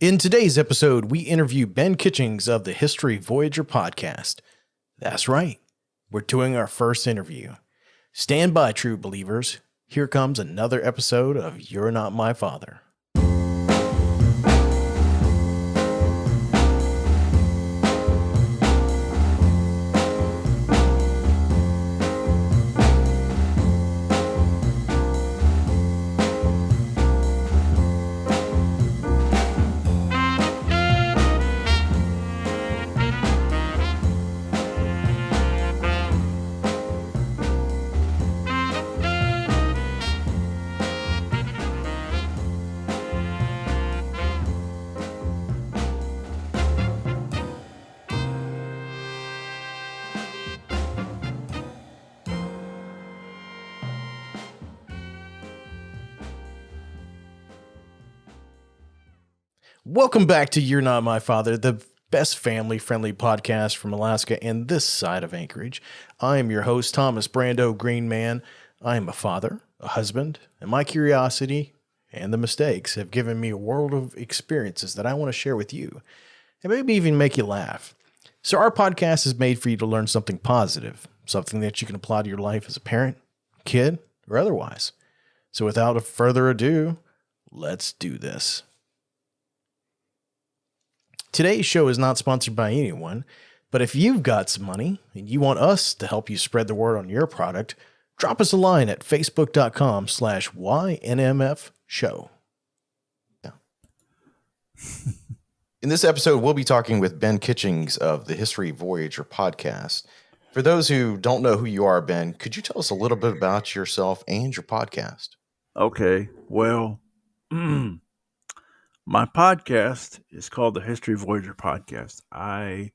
In today's episode, we interview Ben Kitchings of the History Voyager podcast. That's right, we're doing our first interview. Stand by, true believers. Here comes another episode of You're Not My Father. Welcome back to You're Not My Father, the best family-friendly podcast from Alaska and this side of Anchorage. I am your host, Thomas Brando Greenman. I am a father, a husband, and my curiosity and the mistakes have given me a world of experiences that I want to share with you, and maybe even make you laugh. So our podcast is made for you to learn something positive, something that you can apply to your life as a parent, kid, or otherwise. So without further ado, let's do this. Today's show is not sponsored by anyone, but if you've got some money and you want us to help you spread the word on your product, drop us a line at facebook.com/YNMF show. In this episode, we'll be talking with Ben Kitchings of the History Voyager podcast. For those who don't know who you are, Ben, could you tell us a little bit about yourself and your podcast? Okay, well, my podcast is called the History Voyager podcast. I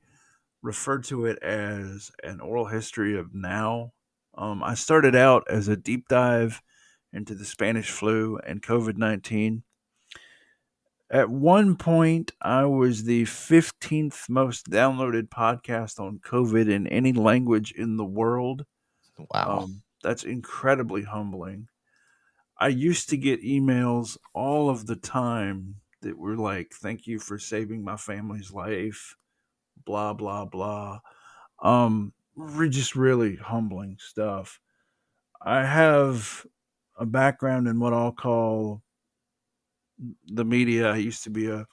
refer to it as an oral history of now. I started out as a deep dive into the Spanish flu and COVID-19. At one point, I was the 15th most downloaded podcast on COVID in any language in the world. Wow. That's incredibly humbling. I used to get emails all of the time that were like, "Thank you for saving my family's life," blah, blah, blah. Just really humbling stuff. I have a background in what I'll call the media. I used to be a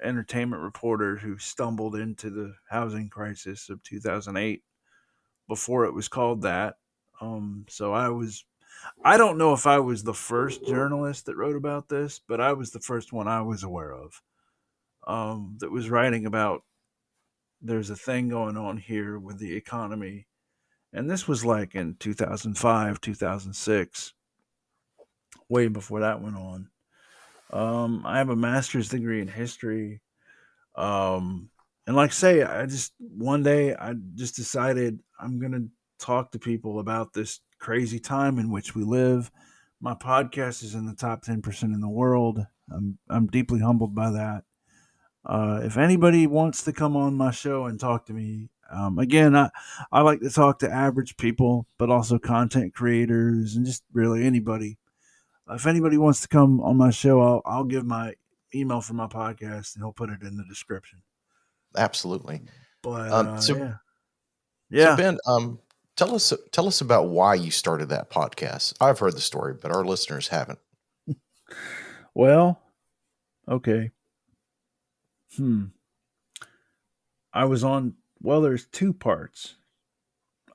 entertainment reporter who stumbled into the housing crisis of 2008 before it was called that. So I don't know if I was the first journalist that wrote about this, but I was the first one I was aware of that was writing about there's a thing going on here with the economy. And this was like in 2005, 2006, way before that went on. I have a master's degree in history. And like I say, one day I just decided I'm going to talk to people about this crazy time in which we live. My podcast is in the top 10% in the world. I'm deeply humbled by that. If anybody wants to come on my show and talk to me, again, I like to talk to average people, but also content creators and just really anybody. If anybody wants to come on my show, I'll give my email for my podcast and he'll put it in the description. Absolutely. But So yeah. Ben, tell us about why you started that podcast. I've heard the story, but our listeners haven't. Well, okay. There's two parts.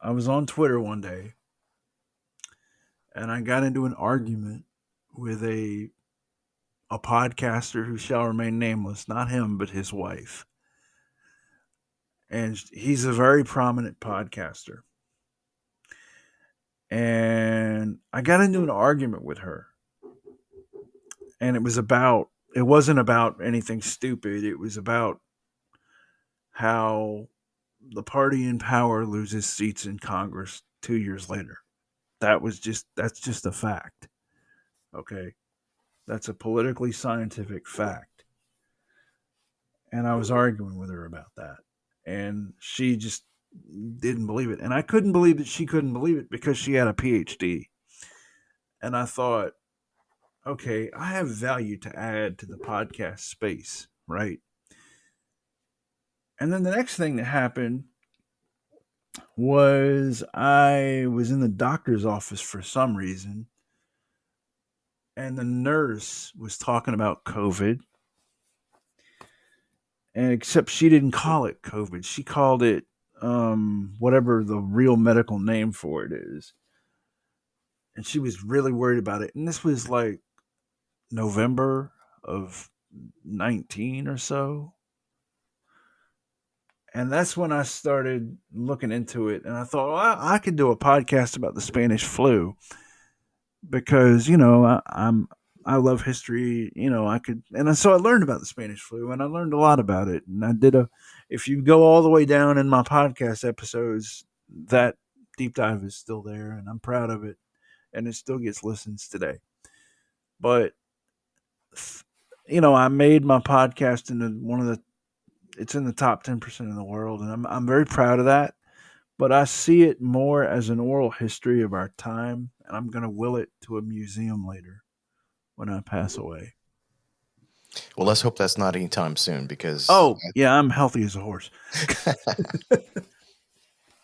I was on Twitter one day and I got into an argument with a podcaster who shall remain nameless, not him, but his wife. And he's a very prominent podcaster. And I got into an argument with her. And it wasn't about anything stupid. It was about how the party in power loses seats in Congress 2 years later. That's just a fact. Okay. That's a politically scientific fact. And I was arguing with her about that. And she just didn't believe it. And I couldn't believe that she couldn't believe it because she had a PhD. And I thought, okay, I have value to add to the podcast space. right? And then the next thing that happened was I was in the doctor's office for some reason, and the nurse was talking about COVID, and except she didn't call it COVID, she called it whatever the real medical name for it is, and she was really worried about it. And this was like November of 19 or so. And that's when I started looking into it, and I thought, well, I could do a podcast about the Spanish flu because I love history. I could, and so I learned about the Spanish flu, and I learned a lot about it. And I did a, if you go all the way down in my podcast episodes, that deep dive is still there, and I'm proud of it, and it still gets listens today. But I made my podcast into one of the, it's in the top 10% in the world, and I'm very proud of that. But I see it more as an oral history of our time, and I'm going to will it to a museum later when I pass away. Well, let's hope that's not anytime soon because Oh, yeah, I'm healthy as a horse.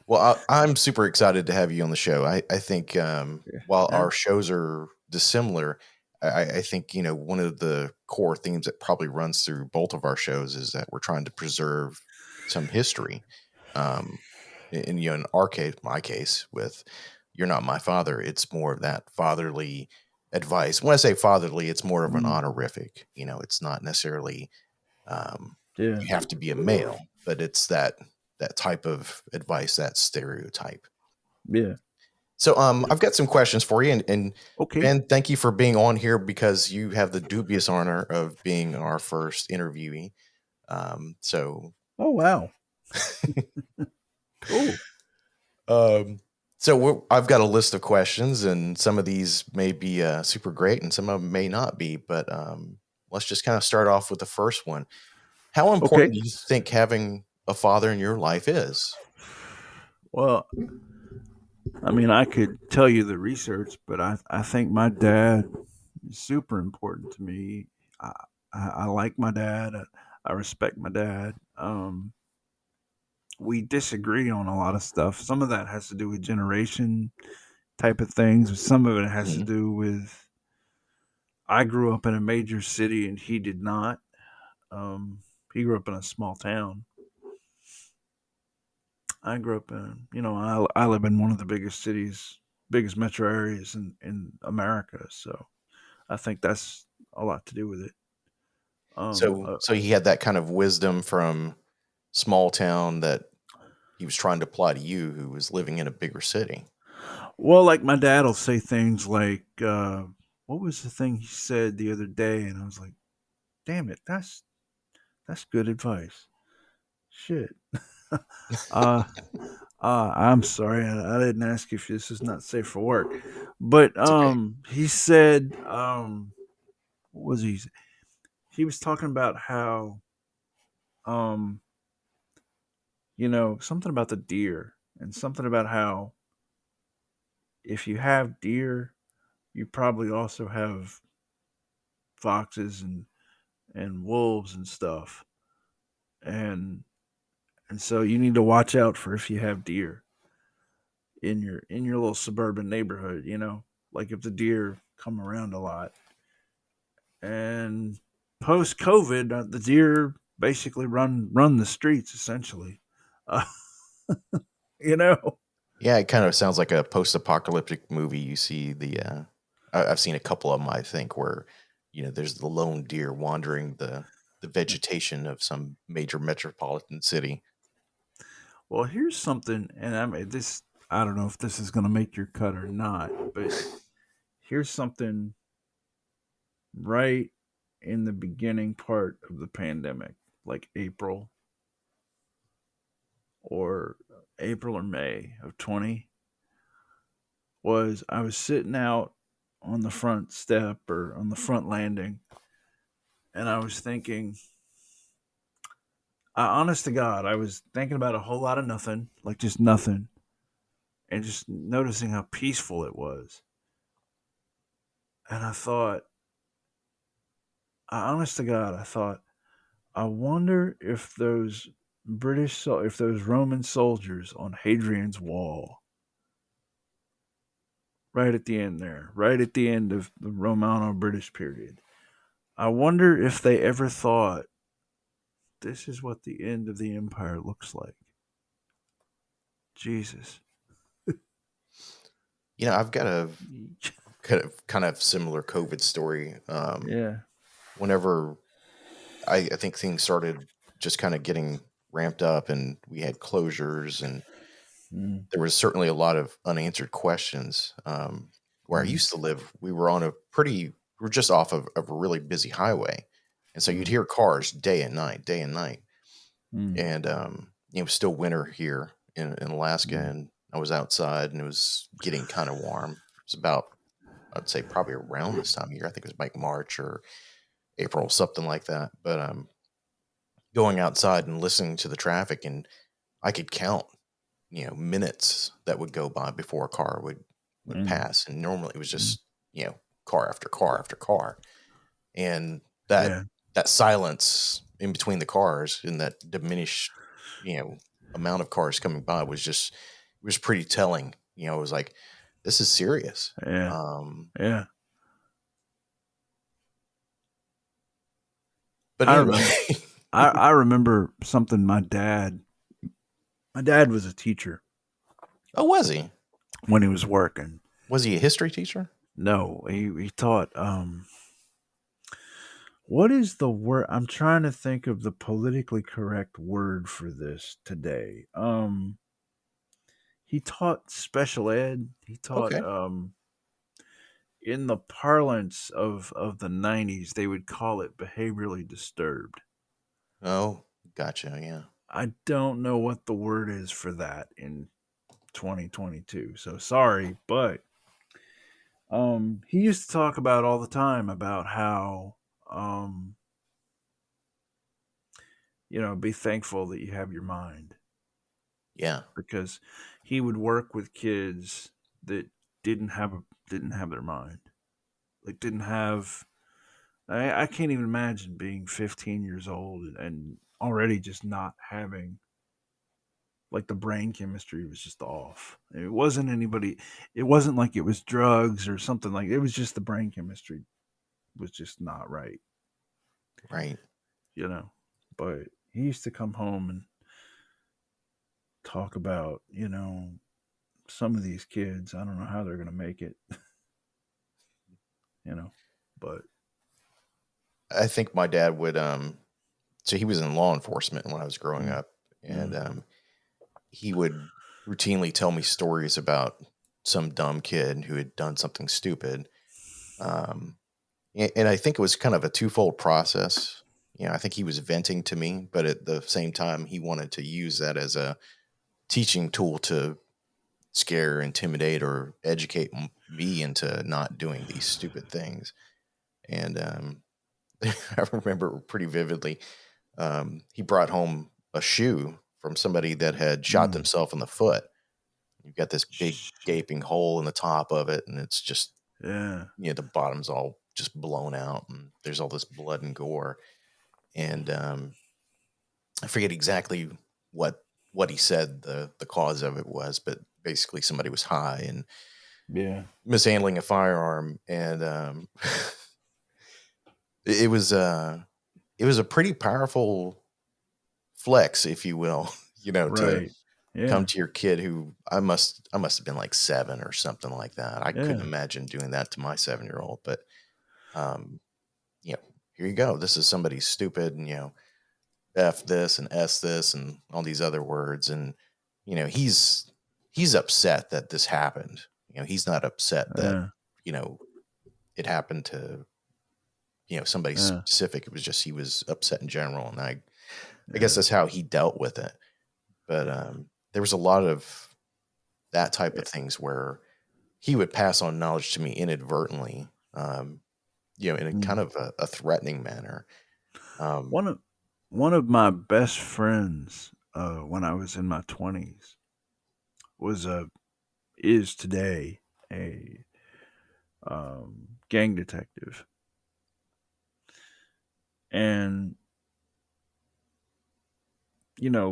well, I'm super excited to have you on the show. I think while Yeah. our shows are dissimilar, I think one of the core themes that probably runs through both of our shows is that we're trying to preserve some history. Um, in our case, my case with "You're Not My Father," it's more of that fatherly advice. When I say fatherly, it's more of an Mm, honorific. It's not necessarily yeah. you have to be a male, but it's that type of advice, that stereotype. Yeah. So I've got some questions for you, and Okay. Ben, thank you for being on here because you have the dubious honor of being our first interviewee. So Oh, wow. Cool. um, I've got a list of questions, and some of these may be super great, and some of them may not be. But let's just kind of start off with the first one. How Okay. important do you think having a father in your life is? Well, I mean, I could tell you the research, but I think my dad is super important to me. I, I like my dad. I respect my dad. We disagree on a lot of stuff. Some of that has to do with generation type of things. Some of it has to Mhm. do with I grew up in a major city and he did not. Um, he grew up in a small town. I grew up in, I live in one of the biggest cities, biggest metro areas in America. So I think that's a lot to do with it. Um, So, uh, so he had that kind of wisdom from small town that he was trying to apply to you, who was living in a bigger city. well, like my dad will say things like, what was the thing he said the other day? And I was like, damn it, that's good advice. Shit. uh, I'm sorry, I didn't ask if this is not safe for work, but It's okay. he said, what was he? He was talking about how, um, something about the deer and something about how if you have deer, you probably also have foxes and wolves and stuff, and so you need to watch out for if you have deer in your little suburban neighborhood, like if the deer come around a lot. And post COVID, the deer basically run the streets essentially. Uh, you know. Yeah, it kind of sounds like a post-apocalyptic movie. You see I've seen a couple of them, I think, where there's the lone deer wandering the vegetation of some major metropolitan city. Well, here's something, and I mean this. I don't know if this is going to make your cut or not, but here's something right in the beginning part of the pandemic, like or April or May of 20, was I was sitting out on the front step or on the front landing, and I was thinking, honest to God, I was thinking about a whole lot of nothing, like just nothing, and just noticing how peaceful it was. And I thought, honest to God, I thought, I wonder if if those Roman soldiers on Hadrian's Wall, right at the end there, right at the end of the Romano-British period, I wonder if they ever thought this is what the end of the empire looks like. Jesus. I've got a kind of similar COVID story. Yeah. Whenever I think things started just kind of getting ramped up and we had closures and Mm, there was certainly a lot of unanswered questions. Where I mm, used to live, we were we were just off of a really busy highway. And so you'd mm, hear cars day and night, day and night. mm, And, it was still winter here in Alaska mm, and I was outside and it was getting kind of warm. It was about, I'd say probably around this time of year. I think it was like March or April, something like that. But, going outside and listening to the traffic and I could count, minutes that would go by before a car would mm, pass. And normally it was mm. just, car after car after car. And that Yeah. that silence in between the cars and that diminished, you know, amount of cars coming by was pretty telling. It was like, this is serious. Yeah. Yeah. But I anyway, remember I remember something my dad was a teacher oh, was he? when he was working. Was he a history teacher? No, he taught what is the word? I'm trying to think of the politically correct word for this today. He taught special ed. He taught Okay. in the parlance of the 90s, they would call it behaviorally disturbed. Oh, gotcha. Yeah. I don't know what the word is for that in 2022. So sorry, but he used to talk about all the time about how um be thankful that you have your mind, Yeah. because he would work with kids that didn't have their mind. Like didn't have I can't even imagine being 15 years old and already just not having, like, the brain chemistry was just off. It wasn't like it was drugs or something, like it was just the brain chemistry was just not right, Right. you know. But he used to come home and talk about, some of these kids, I don't know how they're going to make it, you know. But I think my dad would, so he was in law enforcement when I was growing mm, up. And, mm, he would routinely tell me stories about some dumb kid who had done something stupid. Um, and I think it was kind of a twofold process. I think he was venting to me, but at the same time, he wanted to use that as a teaching tool to scare, intimidate, or educate me into not doing these stupid things. And I remember pretty vividly. He brought home a shoe from somebody that had shot mm. themselves in the foot. You've got this big Shit. gaping hole in the top of it, and it's just, Yeah. the bottom's all just blown out, and there's all this blood and gore. And I forget exactly what what he said the cause of it was, but basically somebody was high and Yeah. mishandling a firearm, and it was it was a pretty powerful flex, if you will, to Right. come Yeah. to your kid who I must have been like 7 or something like that. I couldn't Yeah. imagine doing that to my 7-year-old, but um, here you go. This is somebody stupid and F this and S this and all these other words. And, he's upset that this happened. He's not upset that, Yeah. you know, it happened to, somebody Yeah. specific. It was just he was upset in general. And I guess Yeah. that's how he dealt with it. But there was a lot of that type Yeah. of things where he would pass on knowledge to me inadvertently, in a kind Mm. of a threatening manner. Um, One of one of my best friends when I was in my 20s was a is today a gang detective, and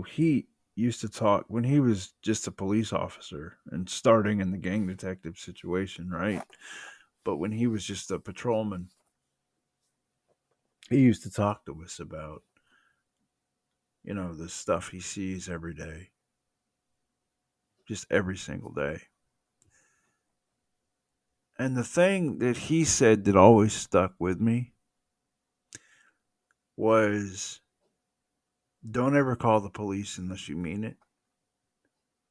he used to talk when he was just a police officer and starting in the gang detective situation, right? But when he was just a patrolman, he used to talk to us about, the stuff he sees every day, just every single day. And the thing that he said that always stuck with me was don't ever call the police unless you mean it,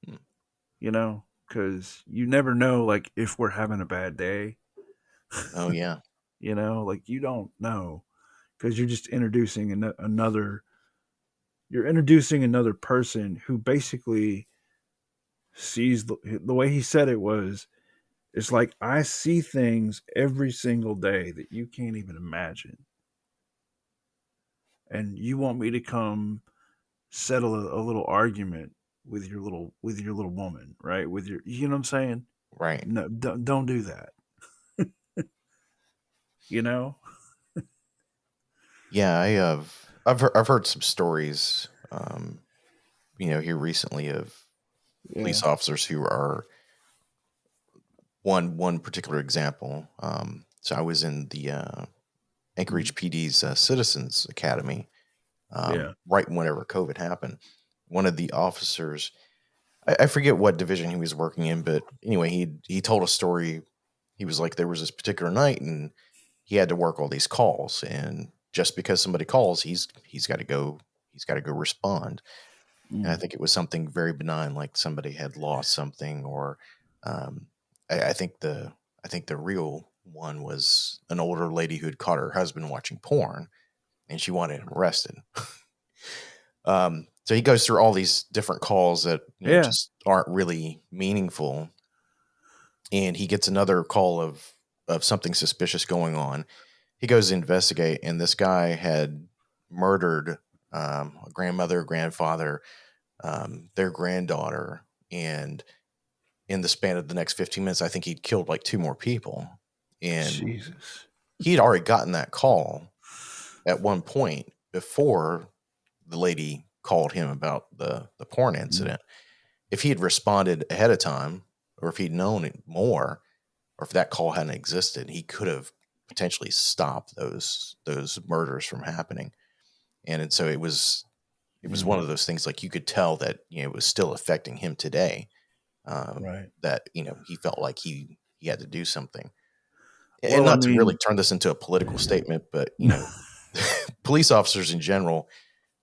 Mm. because you never know, like, if we're having a bad day, Oh yeah. like, you don't know because you're just introducing you're introducing another person who basically sees the way he said it was, it's like I see things every single day that you can't even imagine. And you want me to come settle a little argument with your little woman, right? With your, you know what I'm saying? Right. No, don't do that. You know? Yeah, I've heard some stories, here recently of Yeah. police officers who are one particular example. So I was in the Mm. Anchorage PD's Citizens Academy Yeah. right whenever COVID happened. One of the officers, I forget what division he was working in, but anyway, he told a story. He was like, there was this particular night, and he had to work all these calls, and just because somebody calls, he's got to go. He's got to go respond. And I Mm. think it was something very benign, like somebody had lost something, or um, I think the real one was an older lady who had caught her husband watching porn, and she wanted him arrested. So he goes through all these different calls that Yeah. just aren't really meaningful, and he gets another call of something suspicious going on. He goes to investigate, and this guy had murdered a grandmother, grandfather, their granddaughter, and in the span of the next 15 minutes, I think he'd killed like two more people. And Jesus. he'd already gotten that call at one point before the lady called him about the porn Mm. incident. If he had responded ahead of time, or if he'd known it more, or if that call hadn't existed, he could have potentially stopped those murders from happening. And so it was one Mm. of those things, like, you could tell that it was still affecting him today. Right. That he felt like he had to do something, and Well, I not to really mean, turn this into a political statement, but police officers in general,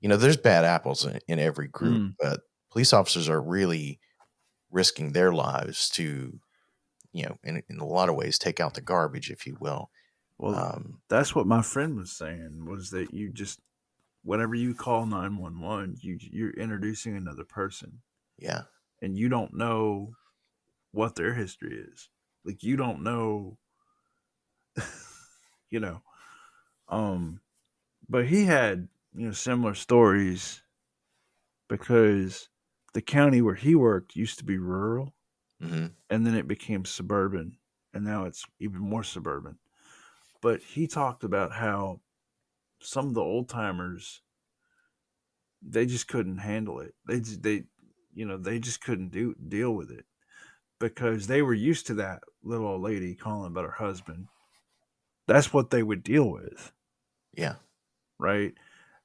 there's bad apples in every group, mm. but police officers are really risking their lives to, in a lot of ways, take out the garbage, if you will. Well, Um, that's what my friend was saying, was that you just, whenever you call 911, you're introducing another person, yeah. and you don't know what their history is. Like, you don't know, you know. Um, but he had, similar stories because the county where he worked used to be rural, Hmm. and then it became suburban, and now it's even more suburban. But he talked about how some of the old timers, they just couldn't handle it. They just couldn't deal with it because they were used to that little old lady calling about her husband. That's what they would deal with, Yeah. right?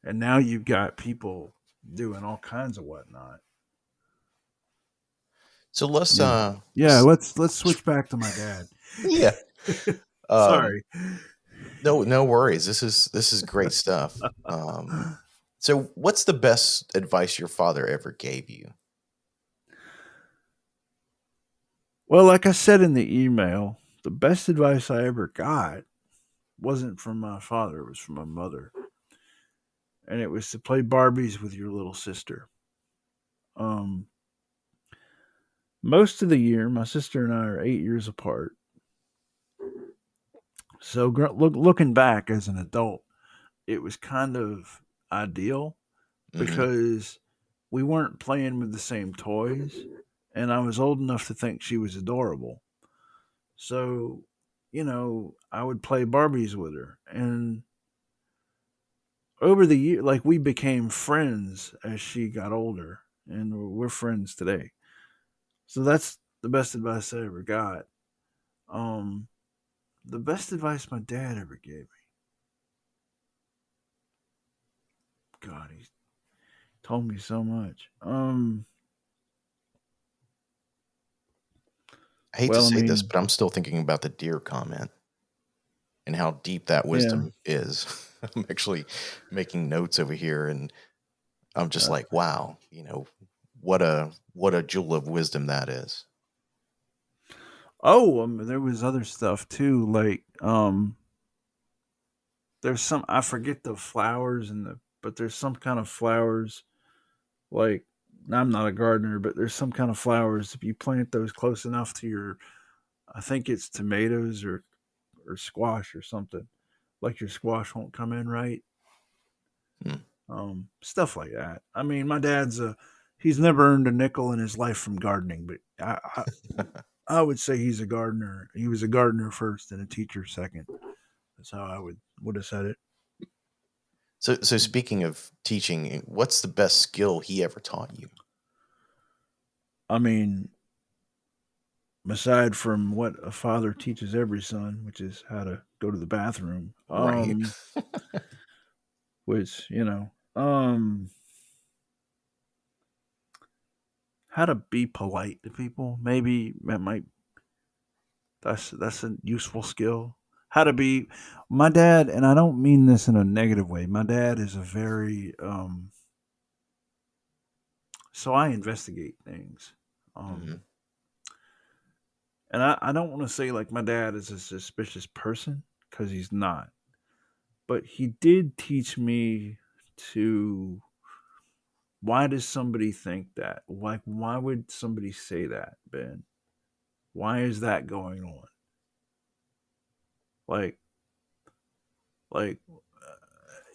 And now you've got people doing all kinds of whatnot. So let's Yeah. Yeah, let's switch back to my dad. yeah. Um, Sorry. no worries. This is great stuff. So what's the best advice your father ever gave you? Well, like I said in the email, the best advice I ever got wasn't from my father, it was from my mother. And it was to play Barbies with your little sister. Um Most of the year, my sister and I are 8 years apart. So looking back as an adult, it was kind of ideal Hmm. because we weren't playing with the same toys, and I was old enough to think she was adorable. So, I would play Barbies with her, and over the year, like we became friends as she got older, and we're friends today. So that's the best advice I ever got. Um, the best advice my dad ever gave me. God, he told me so much. I hate to Well, I say this, mean, but I'm still thinking about the deer comment and how deep that yeah. wisdom is. I'm actually making notes over here, and I'm just Uh, like, wow, what a jewel of wisdom that is. oh, there was other stuff too. Like, there's some I forget the flowers but there's some kind of flowers. Like, I'm not a gardener, but there's some kind of flowers. If you plant those close enough to your, I think it's tomatoes or squash or something, like your squash won't come in right. Hmm. Stuff like that. I mean, my dad's he's never earned a nickel in his life from gardening, but I would say he's a gardener. He was a gardener first and a teacher second. That's how I would have said it. So speaking of teaching, what's the best skill he ever taught you? I mean, aside from what a father teaches every son, which is how to go to the bathroom, Right. which how to be polite to people. Maybe that's a useful skill. How to be my dad, and I don't mean this in a negative way. My dad is a very so I investigate things. Hmm. Um and I don't want to say like my dad is a suspicious person because he's not. But he did teach me to why does somebody think that? Like why would somebody say that, Ben? Why is that going on? Like like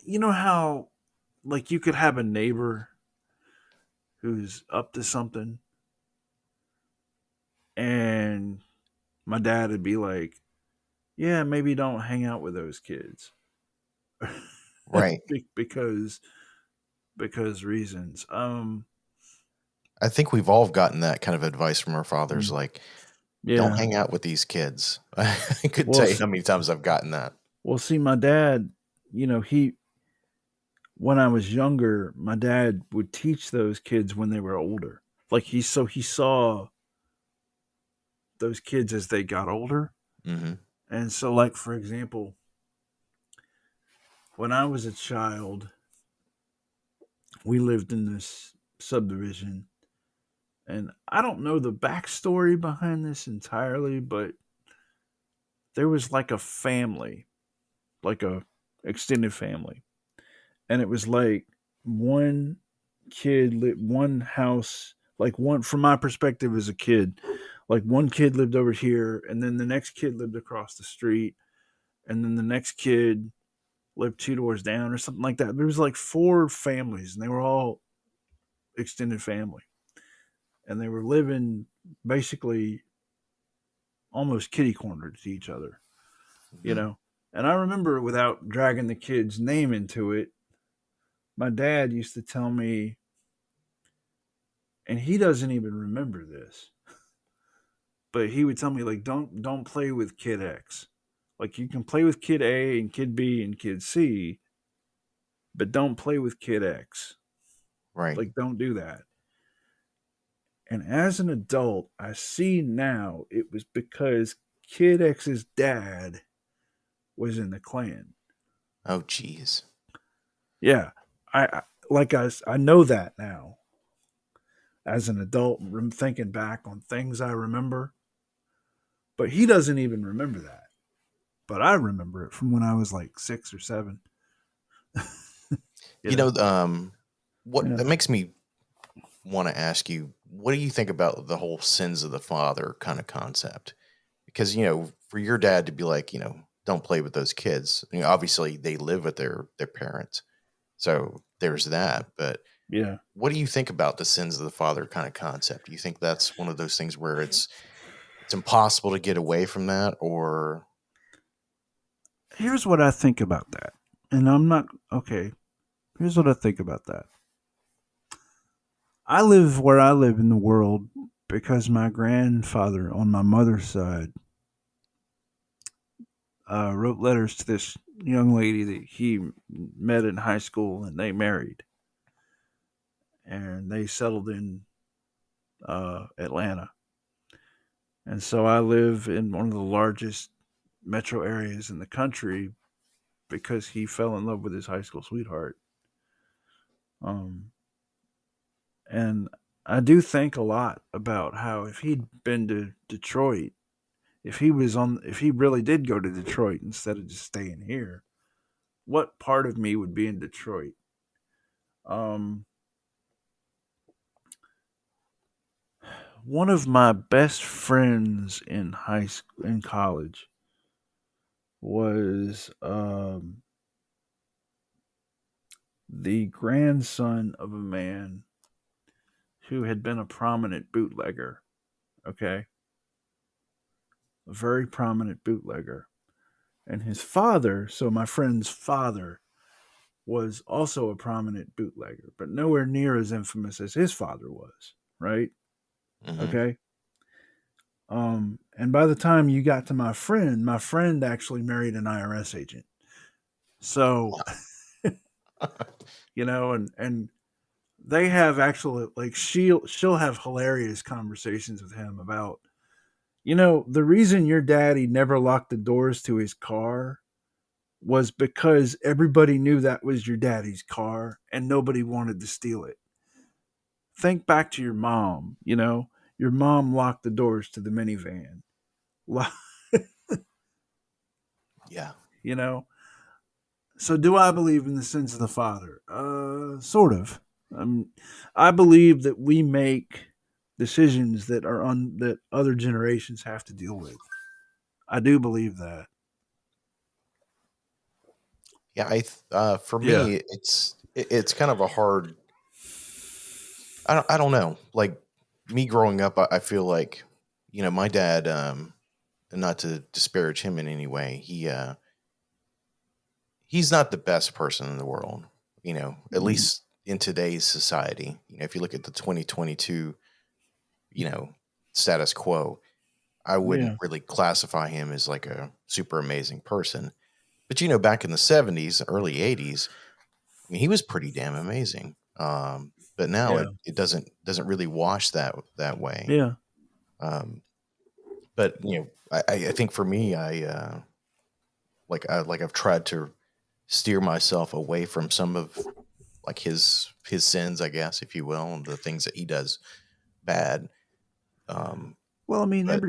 you know how like you could have a neighbor who's up to something and my dad would be like, "Yeah, maybe don't hang out with those kids." Right. because reasons. I think we've all gotten that kind of advice from our fathers, Mm, like, don't yeah. hang out with these kids. I couldn't Well, tell you how many times I've gotten that. see my dad, he when I was younger, my dad would teach those kids when they were older. Like he saw those kids as they got older. Hmm. And so like for example, when I was a child, we lived in this subdivision and I don't know the backstory behind this entirely, but there was like a family, like a extended family. And it was like one kid lived one house, like one from my perspective as a kid, like one kid lived over here and then the next kid lived across the street and then the next kid lived two doors down or something like that. There was like four families and they were all extended family and they were living basically almost kitty cornered to each other, you Hmm. know. And I remember without dragging the kid's name into it, my dad used to tell me, and he doesn't even remember this, but he would tell me like don't play with kid X. Like you can play with kid A and kid B and kid C, but don't play with kid X. Right. Like don't do that. And as an adult, I see now it was because kid X's dad was in the Klan. Oh, geez. Yeah, I know that now. As an adult, thinking back on things I remember, but he doesn't even remember that. But I remember it from when I was like 6 or 7. you You know, know, what yeah. that makes me want to ask you, what do you think about the whole sins of the father kind of concept? Because, for your dad to be like, don't play with those kids. Obviously they live with their parents. So there's that. But Yeah. what do you think about the sins of the father kind of concept? Do you think that's one of those things where it's impossible to get away from that, or Here's what I think about that. And I'm not okay. Here's what I think about that. I live where I live in the world because my grandfather on my mother's side wrote letters to this young lady that he met in high school, and they married, and they settled in Atlanta. And so I live in one of the largest metro areas in the country because he fell in love with his high school sweetheart. Um, and I do think a lot about how if he'd been to Detroit, if he really did go to Detroit instead of just staying here, what part of me would be in Detroit? Um, One of my best friends in high school, in college, was the grandson of a man who had been a prominent bootlegger. Okay, a very prominent bootlegger, and his father. So my friend's father was also a prominent bootlegger, but nowhere near as infamous as his father was. Right? Hmm. Okay. And by the time you got to my friend actually married an IRS agent. So, and they have actually like she'll have hilarious conversations with him about, the reason your daddy never locked the doors to his car was because everybody knew that was your daddy's car and nobody wanted to steal it. Think back to your mom, your mom locked the doors to the minivan. Lo- Yeah. you know, So, do I believe in the sins of the Father? Sort of. Um, I believe that we make decisions that other generations have to deal with. I do believe that. Yeah. For Yeah. me, it's kind of a hard. I don't know. Like me growing up, I feel like, my dad. And not to disparage him in any way, he's not the best person in the world. At Mm, least in today's society. If you look at the 2022, you know, status quo, I wouldn't yeah. really classify him as like a super amazing person. But back in the 70s, early 80s, I mean, he was pretty damn amazing. But now Yeah. it doesn't really wash that way. Yeah. Um, but I think for me, I've tried to steer myself away from some of like his sins, I guess, if you will, and the things that he does bad. Um, Well, but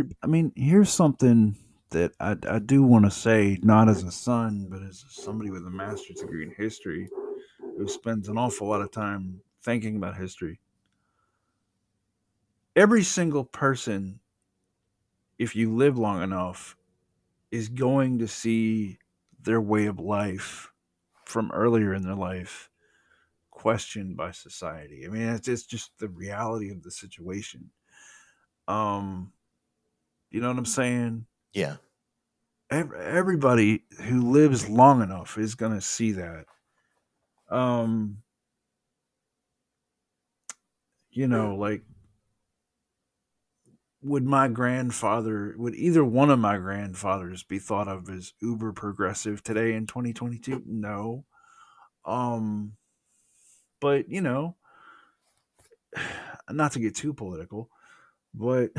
here's something that I do want to say, not as a son, but as somebody with a master's degree in history who spends an awful lot of time thinking about history. Every single person, if you live long enough, is going to see their way of life from earlier in their life questioned by society. I mean, it's just the reality of the situation. Um, you know what I'm saying? yeah, Everybody who lives long enough is going to see that. Um, like would either one of my grandfathers be thought of as uber progressive today in 2022? No. Um, but not to get too political, but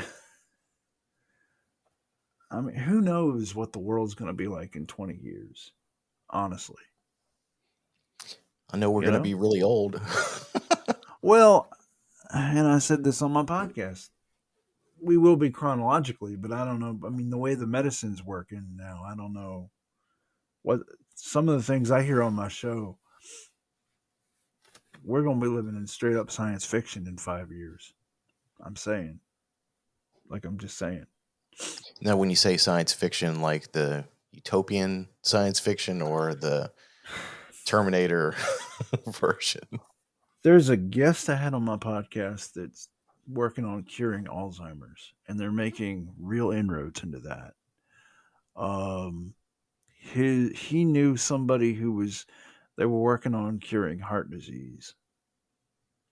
I mean, who knows what the world's going to be like in 20 years, honestly, I know we're you gonna know? be really old. Well, and I said this on my podcast. We will be chronologically, but I don't know. I mean, the way the medicine's working now, I don't know what some of the things I hear on my show. We're going to be living in straight up science fiction in 5 years. I'm saying, I'm just saying. Now, when you say science fiction, like the utopian science fiction or the Terminator version. There's a guest I had on my podcast that's working on curing Alzheimer's, and they're making real inroads into that. Um, he knew somebody who was They were working on curing heart disease,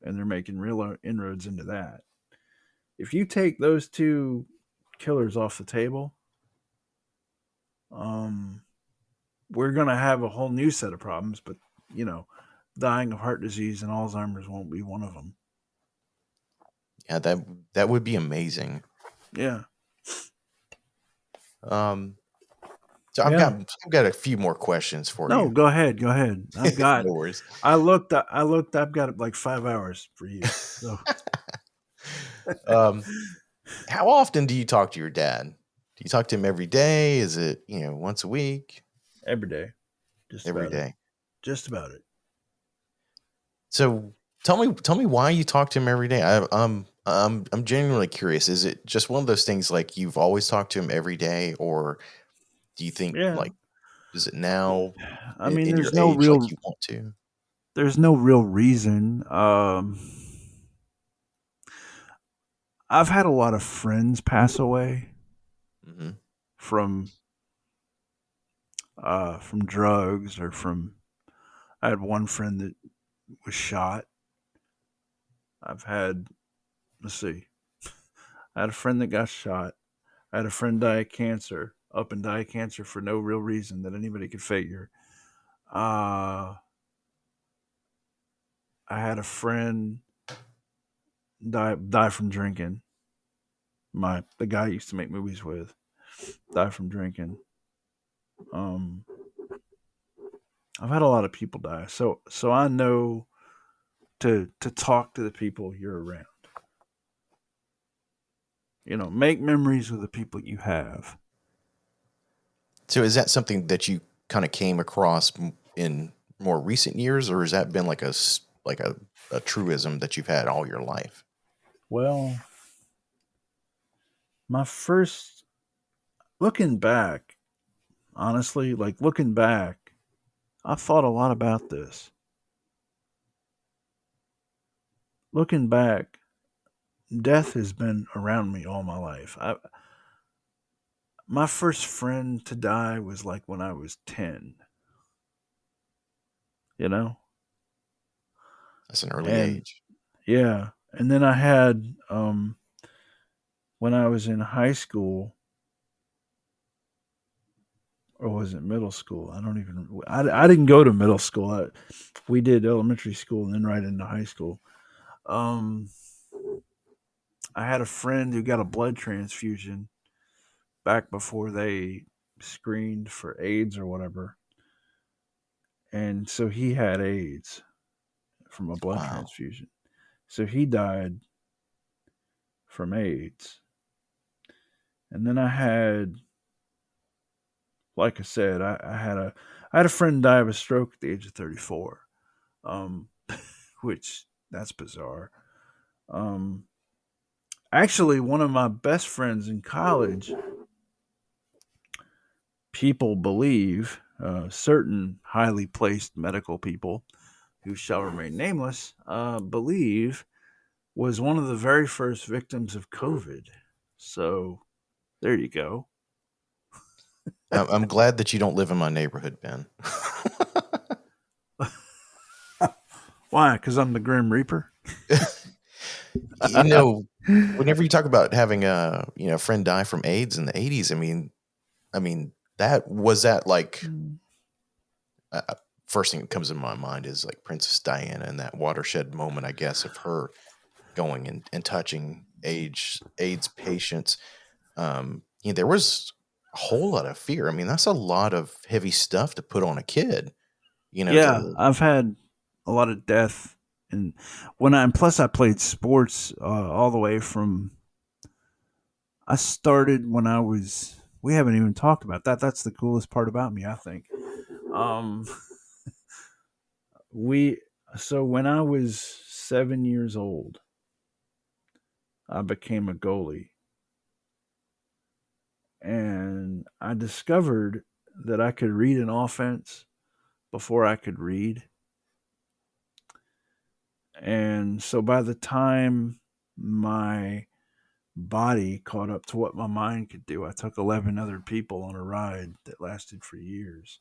and they're making real inroads into that. If you take those two killers off the table, um, we're going to have a whole new set of problems. But you know, dying of heart disease and Alzheimer's won't be one of them. Yeah, that would be amazing. Yeah. So Yeah. I've got a few more questions for No, you. go ahead. Go ahead. I've got. No worries. I looked. I looked. I've got like 5 hours for you. So um, how often do you talk to your dad? Do you talk to him every day? Is it, once a week? every day, just Every about it. day. Just about it. So tell me why you talk to him every day. I'm genuinely curious. Is it just one of those things like you've always talked to him every day, or do you think Yeah. like is it now I mean, in your age like you want to? there's no real reason. I've had a lot of friends pass away Hmm. from drugs or from. I had one friend that was shot. I've had. Let's see. I had a friend that got shot. I had a friend die of cancer, up and die of cancer for no real reason that anybody could figure. Uh, I had a friend die from drinking. The guy I used to make movies with died from drinking. Um, I've had a lot of people die, so I know to talk to the people you're around. Make memories with the people you have. So is that something that you kind of came across in more recent years, or has that been like a truism that you've had all your life? Well, my first looking back, honestly, like looking back, I thought a lot about this. Looking back, death has been around me all my life. My first friend to die was like when I was 10, you know? That's an early And age. yeah, and then I had when I was in high school, or was it middle school? I don't even I didn't go to middle school. We did elementary school and then right into high school. Um I had a friend who got a blood transfusion back before they screened for AIDS or whatever. And so he had AIDS from a blood Wow. transfusion. So he died from AIDS. And then I had, like I said, I had a friend die of a stroke at the age of 34, um, which that's bizarre. Um, Actually, one of my best friends in college, people believe, certain highly placed medical people who shall remain nameless, believe was one of the very first victims of COVID. So there you go. I'm glad that you don't live in my neighborhood, Ben. Why? Because I'm the Grim Reaper. you know, Whenever you talk about having a friend die from AIDS in the '80s, I mean that like first thing that comes in my mind is like Princess Diana and that watershed moment, I guess, of her going and touching AIDS patients. There was a whole lot of fear. I mean, that's a lot of heavy stuff to put on a kid. Yeah, The I've had a lot of death, and plus I played sports all the way from. I started when I was. We haven't even talked about that. That's the coolest part about me, I think. Um, we so when I was 7 years old, I became a goalie, and I discovered that I could read an offense before I could read. And so by the time my body caught up to what my mind could do, I took 11 other people on a ride that lasted for years.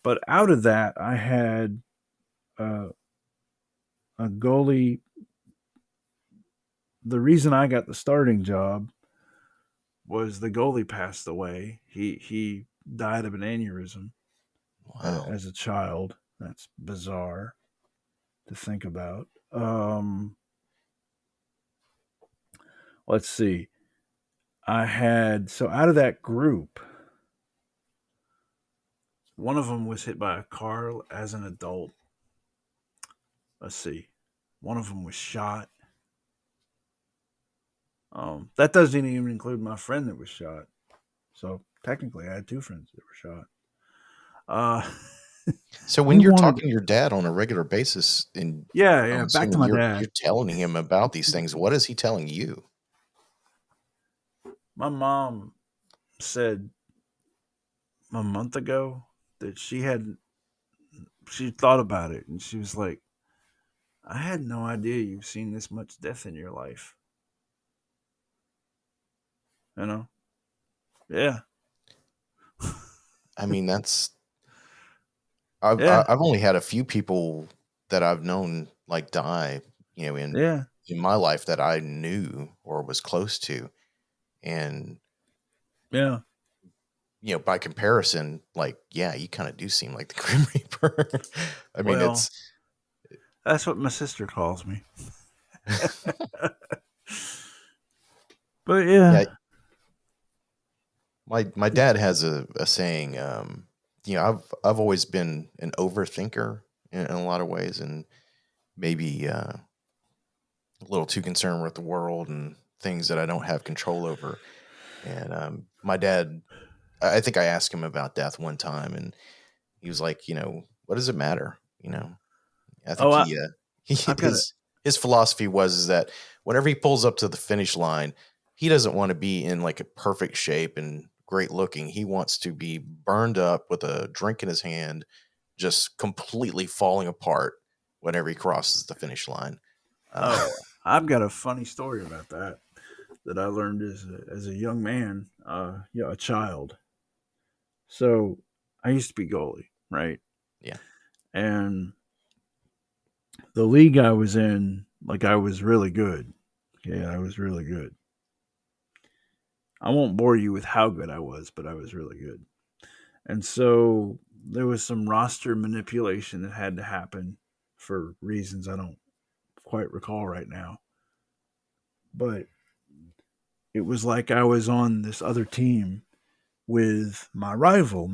But out of that, I had uh, a goalie. The reason I got the starting job was the goalie passed away. He died of an aneurysm Wow. as a child. That's bizarre to think about. Let's see. I had so out of that group, one of them was hit by a car as an adult. Let's see. One of them was shot. That doesn't even include my friend that was shot. So technically, I had two friends that were shot. Uh, So when he you're wanted, talking to your dad on a regular basis, and yeah, I'm yeah. Back to assuming my you're dad. telling him about these things, what is he telling you? My mom said a month ago that she thought about it and she was like, I had no idea you've seen this much death in your life. You know? Yeah. I mean, Yeah. I've only had a few people that I've known like die, Yeah. in my life that I knew or was close to, and Yeah. by comparison, like, yeah, you kind of do seem like the Grim Reaper. I mean, Well, it's that's what my sister calls me. But yeah. yeah. My dad has a saying. I've always been an overthinker in a lot of ways, and maybe a little too concerned with the world and things that I don't have control over. And my dad, I think I asked him about death one time, and he was like, what does it matter? I Oh, think he I've got it. his philosophy was is that whenever he pulls up to the finish line, he doesn't want to be in like a perfect shape and great looking. He wants to be burned up with a drink in his hand, just completely falling apart whenever he crosses the finish line. Uh, Oh, I've got a funny story about that I learned as a young man, a child. So I used to be goalie, right? yeah, And the league I was in, like I was really good. Yeah, I was really good. I won't bore you with how good I was, but I was really good. And so there was some roster manipulation that had to happen for reasons I don't quite recall right now. But it was like I was on this other team with my rival,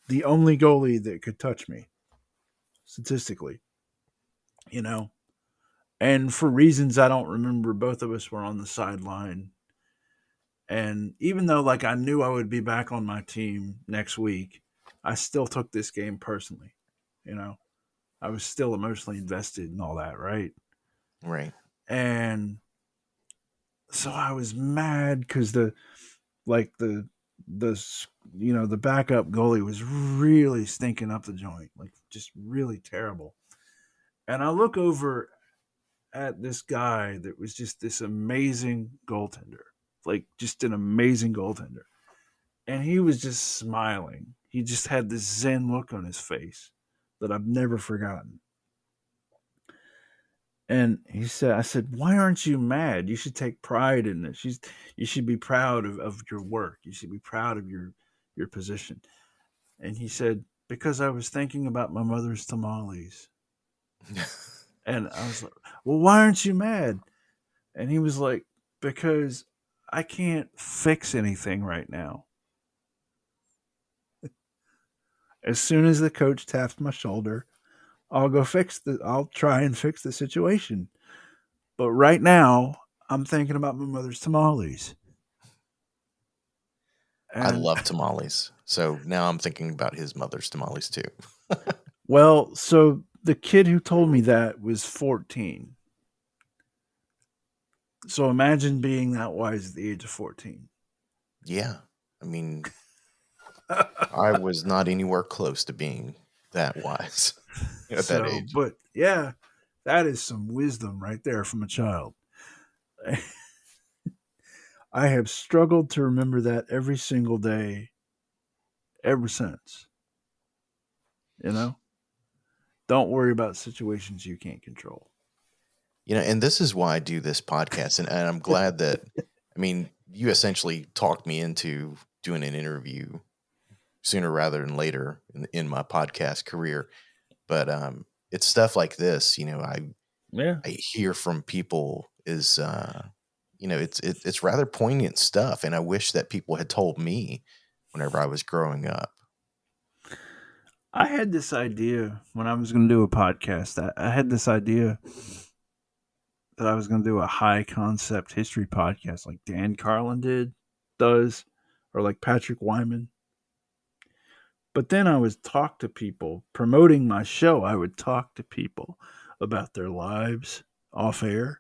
the only goalie that could touch me statistically, you know. And for reasons I don't remember, both of us were on the sideline. And even though like I knew I would be back on my team next week, I still took this game personally, you know. I was still emotionally invested and all that, right? right. And so I was mad because like the the backup goalie was really stinking up the joint, like just really terrible. And I look over at this guy that was just this amazing goaltender, like just an amazing goaltender, and he was just smiling. He just had this zen look on his face that I've never forgotten. And I said, why aren't you mad? You should take pride in this. You should be proud of your work. You should be proud of your position. And he said, because I was thinking about my mother's tamales. And I was like, well, why aren't you mad? And he was like, because I can't fix anything right now. As soon as the coach taps my shoulder, I'll try and fix the situation. But right now, I'm thinking about my mother's tamales. I And love tamales, so now I'm thinking about his mother's tamales too. well, so the kid who told me that was 14. So imagine being that wise at the age of 14. Yeah, I mean, I was not anywhere close to being that wise at that So, age. but yeah, that is some wisdom right there from a child. I have struggled to remember that every single day ever since. You know, don't worry about situations you can't control. And this is why I do this podcast. And I'm glad that, I mean, you essentially talked me into doing an interview sooner rather than later in my podcast career. But it's stuff like this, Yeah. I hear from people is, it's rather poignant stuff. And I wish that people had told me whenever I was growing up. I had this idea when I was going to do a podcast. I had this idea that I was going to do a high concept history podcast like Dan Carlin does, or like Patrick Wyman. But then I would talk to people promoting my show. I would talk to people about their lives off air.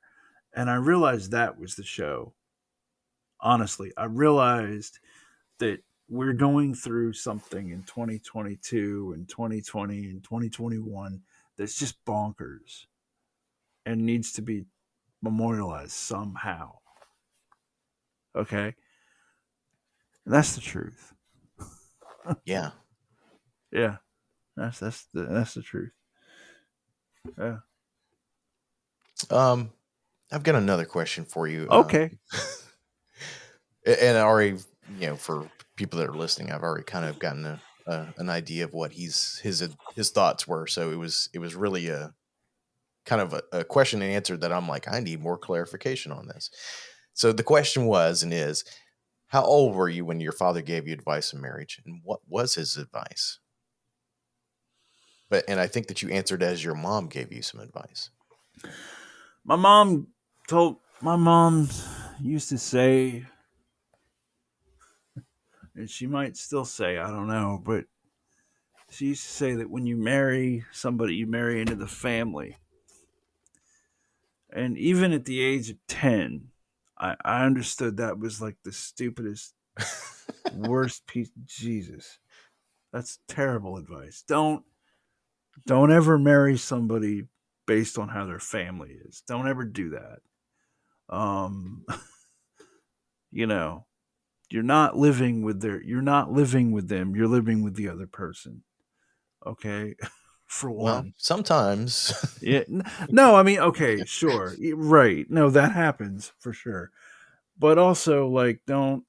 And I realized that was the show. Honestly, I realized that we're going through something in 2022 and 2020 and 2021 that's just bonkers and needs to be memorialized somehow. Okay? And that's the truth. Yeah. Yeah. That's the truth. Yeah. I've got another question for you. Okay. And I already, for people that are listening, I've already kind of gotten an idea of what his thoughts were. So it was really a kind of a question and answer that I'm like, I need more clarification on this. So the question was and is, how old were you when your father gave you advice in marriage, and what was his advice? And I think that you answered as your mom gave you some advice. My mom used to say, and she might still say, I don't know, but she used to say that when you marry somebody, you marry into the family. And even at the age of 10, I understood that was like the stupidest, worst piece. Jesus, that's terrible advice. Don't ever marry somebody based on how their family is. Don't ever do that. Um, you know, you're not living with them. You're living with the other person. Okay, for Well, one. sometimes. Yeah. No, I mean, okay, sure. Right. No, that happens for sure. But also like don't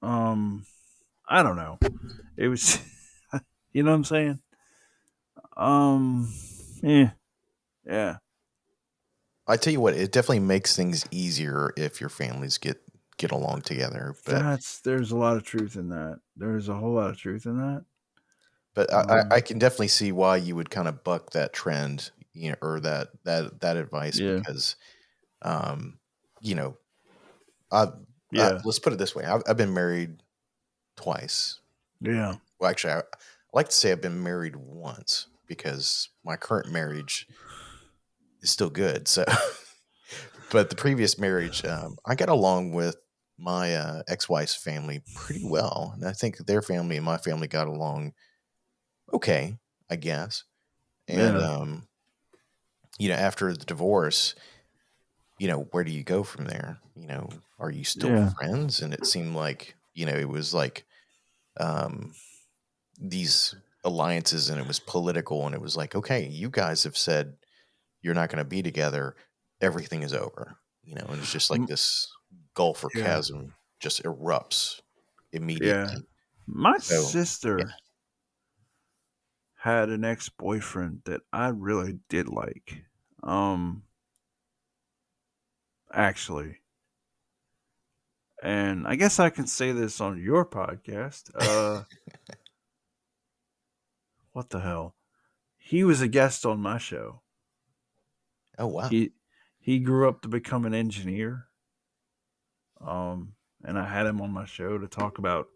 I don't know. It was you know what I'm saying? Um yeah. Yeah. I tell you what, it definitely makes things easier if your families get along together. But There's a lot of truth in that. There's a whole lot of truth in that. but I Um can definitely see why you would kind of buck that trend, or that advice yeah. because, um, you know, I, Yeah. let's put it this way: I've been married twice. Yeah. Well, actually, I like to say I've been married once because my current marriage is still good. So, but the previous marriage, I got along with my ex-wife's family pretty well, and I think their family and my family got along okay, I guess. And Yeah. after the divorce, where do you go from there? Are you still Yeah. friends? And it seemed like, it was like um these alliances, and it was political, and it was like, okay, you guys have said you're not going to be together, everything is over, and it's just like M- this gulf or Yeah. chasm just erupts Yeah. immediately. My So yeah. sister had an ex-boyfriend that I really did like. Um actually. And I guess I can say this on your podcast. What the hell? He was a guest on my show. Oh wow. He he grew up to become an engineer. And I had him on my show to talk about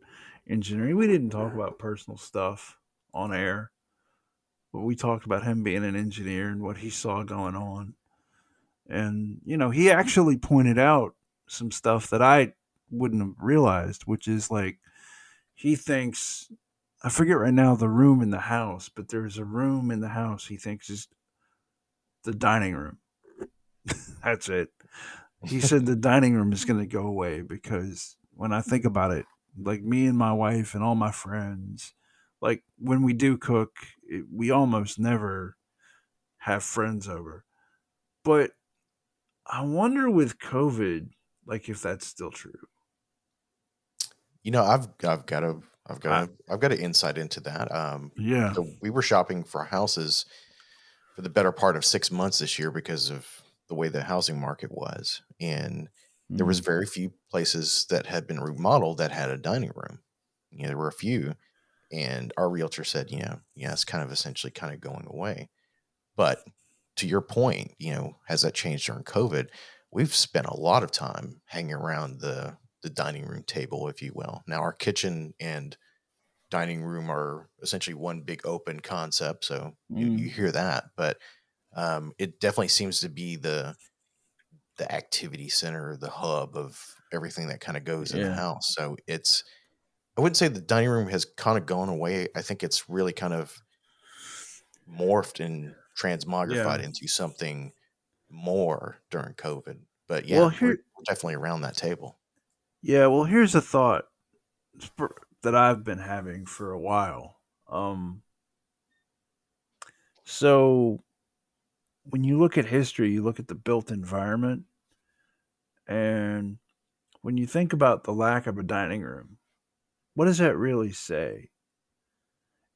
engineering. We didn't talk about personal stuff on air, but we talked about him being an engineer and what he saw going on. And he actually pointed out some stuff that I wouldn't have realized, which is like he thinks, I forget right now the room in the house, but there's a room in the house he thinks is the dining room. That's it. He said the dining room is going to go away because when I think about it, like me and my wife and all my friends, Like when we do cook, we almost never have friends over. But I wonder with COVID, like if that's still true. I I've got an insight into that. Yeah. So we were shopping for houses for the better part of 6 months this year because of the way the housing market was, and there was Mm, very few places that had been remodeled that had a dining room. There were a few, and our realtor said, yeah, it's kind of essentially kind of going away. But to your point, has that changed during COVID? We've spent a lot of time hanging around the dining room table, if you will. Now our kitchen and dining room are essentially one big open concept, so you mm, hear that, but it definitely seems to be the activity center, the hub of everything that kind of goes in the yeah. house. So it's I wouldn't say the dining room has kind of gone away. I think it's really kind of morphed and Yeah. transmogrified into something more during COVID. But Well, yeah, we're here. definitely around that table. Yeah. Well, here's a thought that I've been having for a while. So when you look at history, you look at the built environment, and when you think about the lack of a dining room, what does that really say?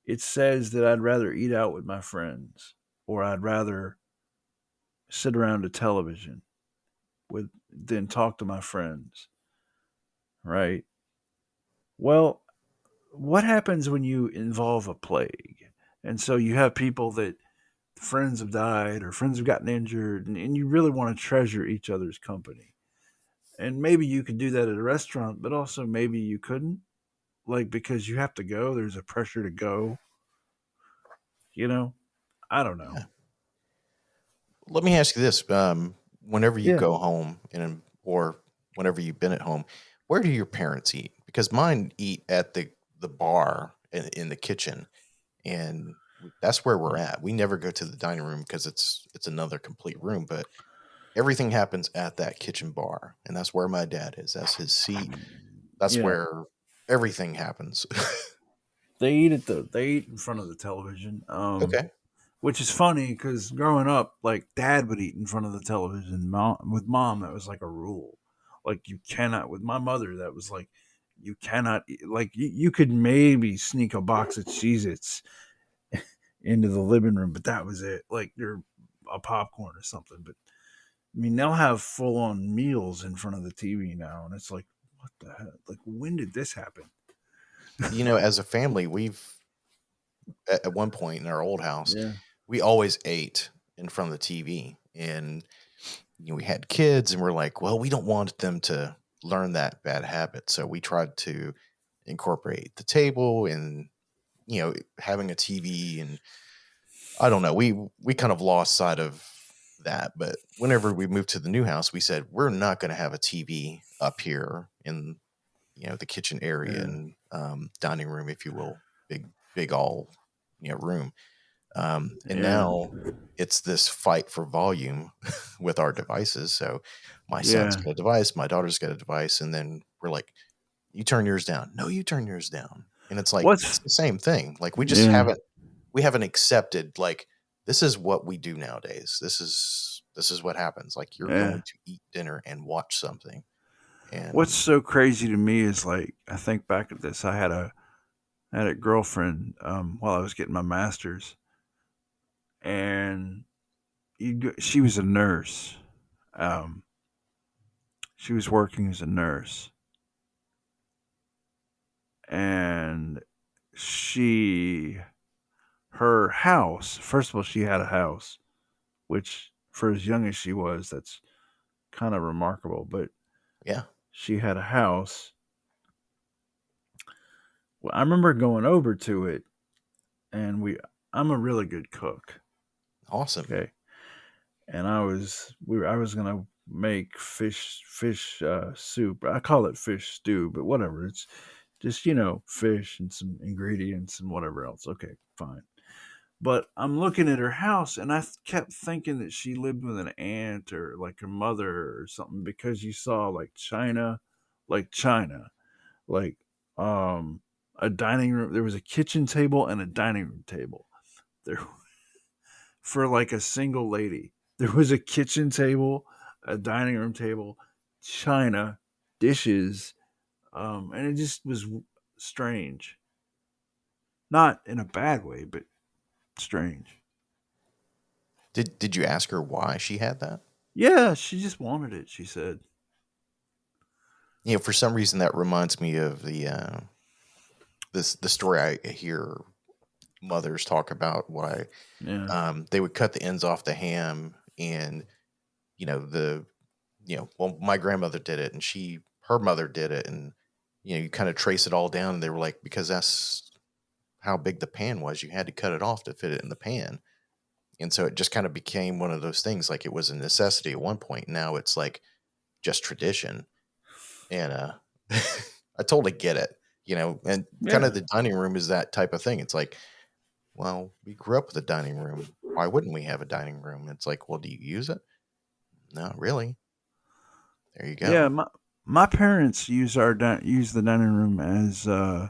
It says that I'd rather eat out with my friends, or I'd rather sit around a television with than talk to my friends, right? Well, what happens when you involve a plague? And so you have people that friends have died or friends have gotten injured, and you really want to treasure each other's company. And maybe you could do that at a restaurant, but also maybe you couldn't, like because you have to go. There's a pressure to go. You know, I don't know. Yeah. Let me ask you this: whenever you Yeah. go home, or whenever you've been at home, where do your parents eat? Because mine eat at the bar in the kitchen, and that's where we're at. We never go to the dining room because it's another complete room, but everything happens at that kitchen bar, and that's where my dad is. That's his seat. That's Yeah. where everything happens. They eat in front of the television. Okay. Which is funny because growing up, like dad would eat in front of the television. With mom, that was like a rule. Like you cannot. With my mother, that was like you cannot. Like you could maybe sneak a box of Cheez-Its into the living room, but that was it. Like you're a popcorn or something. But I mean, they'll have full on meals in front of the TV now, and it's like, what the heck? Like, when did this happen? As a family, we've at one point in our old house, Yeah, we always ate in front of the TV, and we had kids, and we're like, well, we don't want them to learn that bad habit, so we tried to incorporate the table and having a TV, and I don't know, we kind of lost sight of that. But whenever we moved to the new house, we said we're not going to have a TV up here in the kitchen area yeah, and dining room, if you will, big all room. And yeah, now it's this fight for volume with our devices. So my son's yeah. got a device, my daughter's got a device, and then we're like, "You turn yours down." No, you turn yours down. And it's like it's What's the same thing. Like yeah, we haven't accepted like this is what we do nowadays. This is what happens. Like you're yeah. going to eat dinner and watch something. What's And so crazy to me is like I think back at this. I had a girlfriend while I was getting my master's, and she was a nurse. Um, she was working as a nurse, and she her house. First of all, she had a house, which for as young as she was, that's kind of remarkable. But yeah, she had a house. Well, I remember going over to it, and I'm a really good cook. awesome. Okay, and I was gonna make fish soup. I call it fish stew, but whatever. It's just fish and some ingredients and whatever else. Okay, fine. But I'm looking at her house, and I kept thinking that she lived with an aunt or like her mother or something because you saw like China, like um a dining room. There was a kitchen table and a dining room table. There for like a single lady. There was a kitchen table, a dining room table, china, dishes, and it just was strange. Not in a bad way, but strange. Did you ask her why she had that? Yeah, she just wanted it. She said, You know, for some reason that reminds me of the story I hear mothers talk about why "Yeah, they would cut the ends off the ham, and you know the well, my grandmother did it, and her mother did it, and you kind of trace it all down, and they were like, because that's how big the pan was, you had to cut it off to fit it in the pan. And so it just kind of became one of those things, like it was a necessity at one point. Now it's like just tradition. And I totally get it, and kind yeah, of the dining room is that type of thing. It's like, well, we grew up with a dining room. Why wouldn't we have a dining room? It's like, well, do you use it? Not really. There you yeah." go. My parents use the dining room as uh,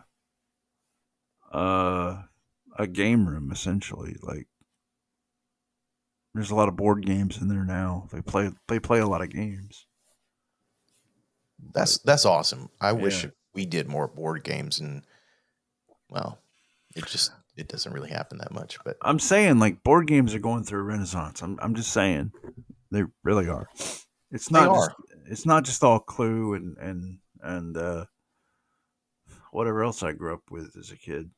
a game room essentially. Like there's a lot of board games in there now. They play a lot of games. But That's awesome. I wish yeah, we did more board games, and well, it doesn't really happen that much, but I'm saying like board games are going through a renaissance. I'm just saying they really are. It's they not just are. it's not just all Clue and whatever else I grew up with as a kid.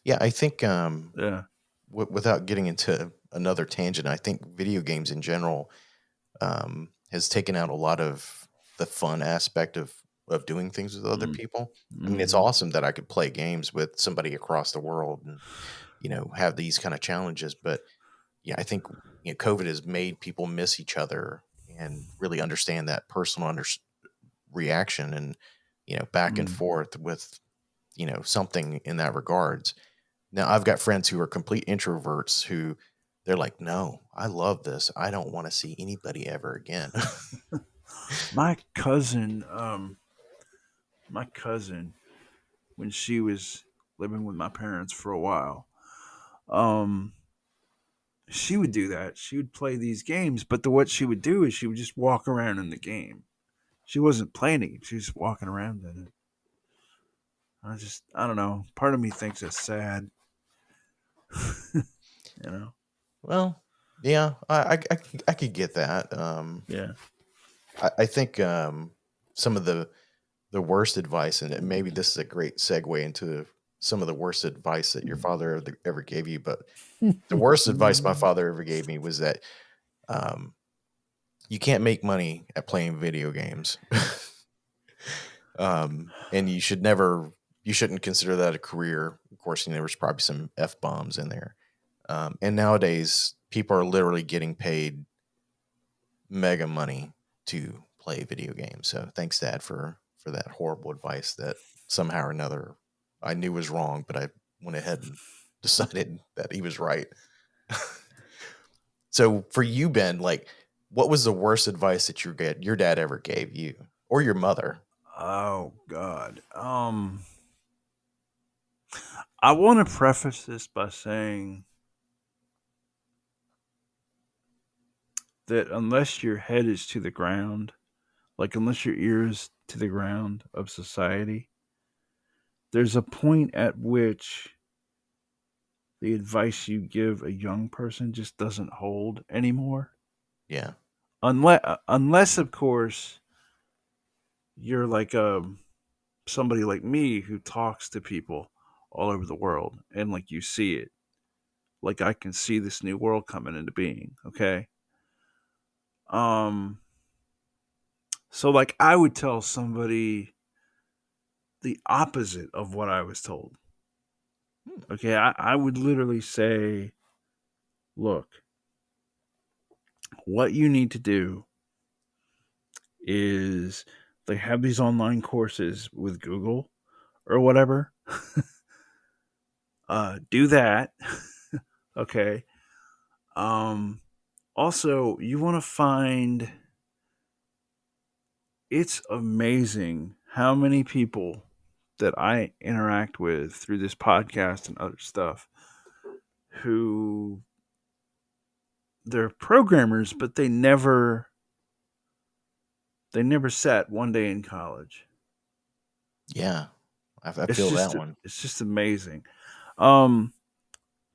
Yeah, I think Yeah. without getting into another tangent, I think video games in general has taken out a lot of the fun aspect of doing things with other Mm, people. I mean, it's mhm, awesome that I could play games with somebody across the world and have these kind of challenges. But yeah, I think COVID has made people miss each other and really understand that personal reaction and back and mm. forth with something in that regards. Now, I've got friends who are complete introverts who they're like, "No, I love this. I don't want to see anybody ever again." My cousin, when she was living with my parents for a while, um, she would do that. She would play these games, but what she would do is she would just walk around in the game. She wasn't playing it; she was just walking around in it. I don't know. Part of me thinks it's sad, you know. Well, yeah, I could get that. Yeah. I think some of the worst advice, and maybe this is a great segue into some of the worst advice that your father ever gave you. But the worst advice my father ever gave me was that um, you can't make money at playing video games. And you shouldn't consider that a career. Of course, there was probably some F bombs in there. And nowadays, people are literally getting paid mega money to play video games. So thanks, Dad, for that horrible advice that somehow or another I knew was wrong, but I went ahead and decided that he was right. So for you, Ben, like, what was the worst advice that your dad ever gave you, or your mother? Oh God. I want to preface this by saying that unless your head is to the ground, like unless your ear is to the ground of society, there's a point at which the advice you give a young person just doesn't hold anymore. Yeah, Unless of course you're like somebody like me who talks to people all over the world and like you see it, like I can see this new world coming into being. Okay. Um. So like I would tell somebody the opposite of what I was told. hmm, Okay. I would literally say, look, what you need to do is they have these online courses with Google or whatever. Do that. Okay. Um, Also, you want to find it's amazing how many people that I interact with through this podcast and other stuff who they're programmers, but they never sat one day in college. Yeah, I feel that one. It's just amazing. Um,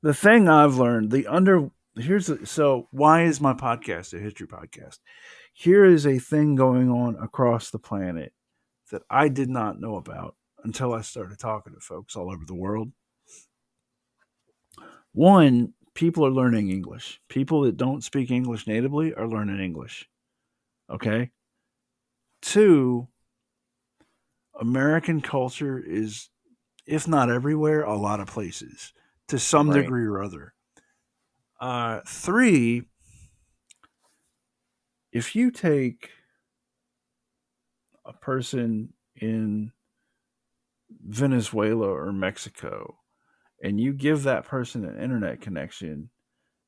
the thing I've learned, so why is my podcast a history podcast? Here is a thing going on across the planet that I did not know about until I started talking to folks all over the world. One, people are learning English. People that don't speak English natively are learning English. Okay. Two, American culture is, if not everywhere, a lot of places to some Right. degree or other. Three, if you take a person in Venezuela or Mexico and you give that person an internet connection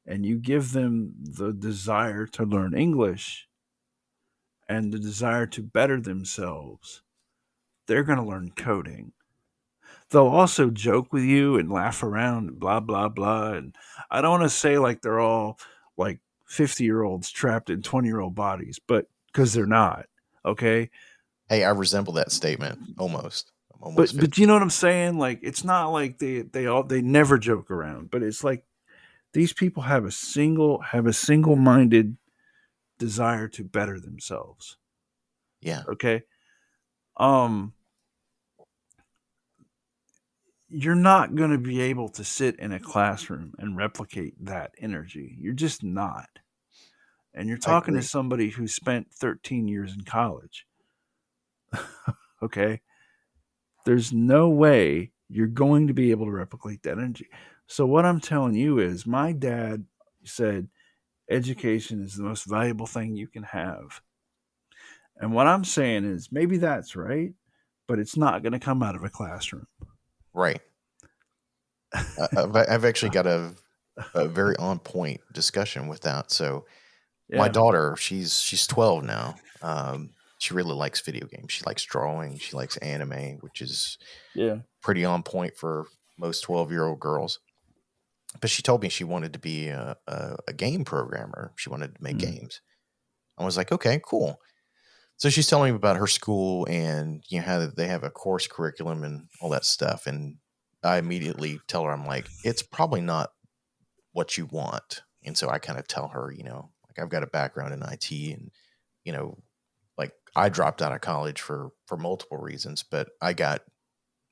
and you give them the desire to learn English and the desire to better themselves, they're going to learn coding. They'll also joke with you and laugh around and blah, blah, blah. And I don't want to say like they're all like 50-year-olds trapped in 20-year-old bodies, but because they're not. Okay. Hey, I resemble that statement almost. I'm But almost you 50. know what I'm saying? Like it's not like they never joke around, but it's like these people have a single minded desire to better themselves. Yeah. Okay. Um you're not going to be able to sit in a classroom and replicate that energy. You're just not. And you're I talking to agree. somebody who spent 13 years in college. Okay. There's no way you're going to be able to replicate that energy. So, what I'm telling you is, my dad said education is the most valuable thing you can have. And what I'm saying is, maybe that's right, but it's not going to come out of a classroom. Right. I've actually got a very on point discussion with that. So my Yeah. daughter, she's 12 now. She really likes video games. She likes drawing. She likes anime, which is Yeah. pretty on point for most 12-year-old girls. But she told me she wanted to be a game programmer. She wanted to make Mm. games. I was like, okay, cool. So she's telling me about her school and how they have a course curriculum and all that stuff. And I immediately tell her, I'm like, it's probably not what you want. And so I kind of tell her, like I've got a background in IT and, you know, like I dropped out of college for multiple reasons, but I got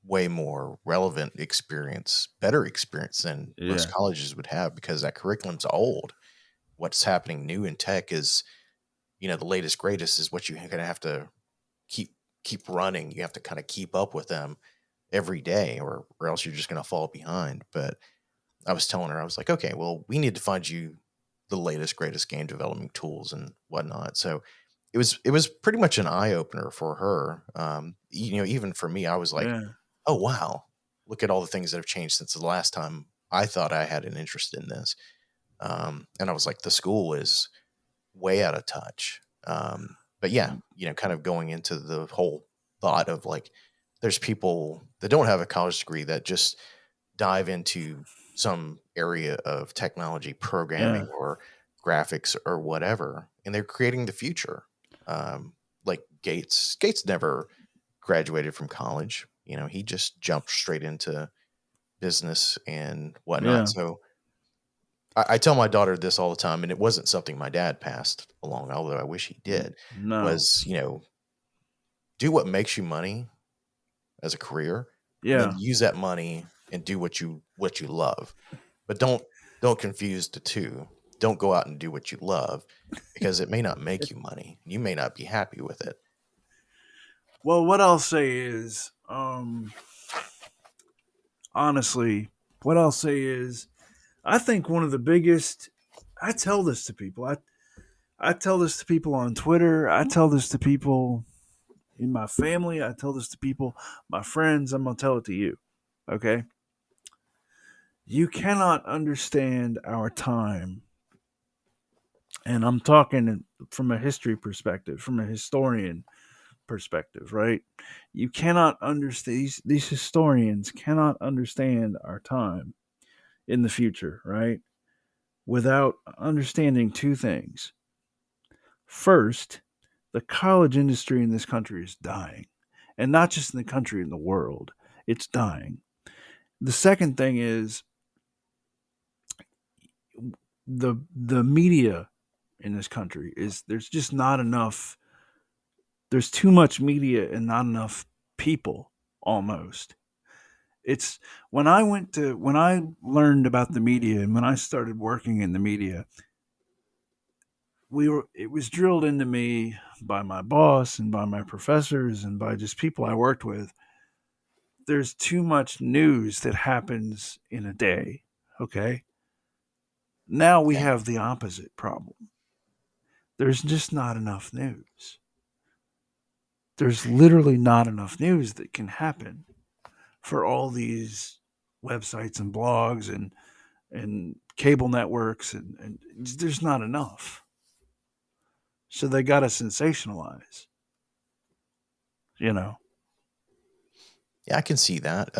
way more relevant experience, better experience than most Yeah. colleges would have because that curriculum's old. What's happening new in tech is, the latest greatest is what you're going to have to keep keep running. You have to kind of keep up with them every day or else you're just going to fall behind. But I was telling her, I was like, okay, well, we need to find you the latest, greatest game development tools and whatnot. So it was pretty much an eye opener for her. Even for me, I was like, Yeah. oh wow, look at all the things that have changed since the last time I thought I had an interest in this. And I was like, the school is way out of touch. But yeah, kind of going into the whole thought of like, there's people that don't have a college degree that just dive into some area of technology, Yeah. programming, or graphics or whatever, and they're creating the future. Like Gates never graduated from college. He just jumped straight into business and whatnot. Yeah. So I tell my daughter this all the time, and it wasn't something my dad passed along, although I wish he did. No. Was do what makes you money as a career, and then Yeah. use that money and do what you love. But don't confuse the two. Don't go out and do what you love because it may not make you money. You may not be happy with it. Well, what I'll say is, honestly, what I'll say is, I think one of the biggest. I tell this to people. I tell this to people on Twitter. I tell this to people in my family. I tell this to people, my friends. I'm gonna tell it to you. Okay. You cannot understand our time, and I'm talking from a history perspective, from a historian perspective, right? You cannot understand these historians cannot understand our time in the future, right? Without understanding two things. First, the college industry in this country is dying. And not just in the country, in the world. It's dying. The second thing is the media in this country is there's just not enough, there's too much media and not enough people almost. It's when I learned about the media and when I started working in the media, it was drilled into me by my boss and by my professors and by just people I worked with. There's too much news that happens in a day. Okay. Now we Yeah. have the opposite problem. There's just not enough news. There's literally not enough news that can happen for all these websites and blogs and cable networks and there's not enough. So they got to sensationalize, you know. Yeah, I can see that.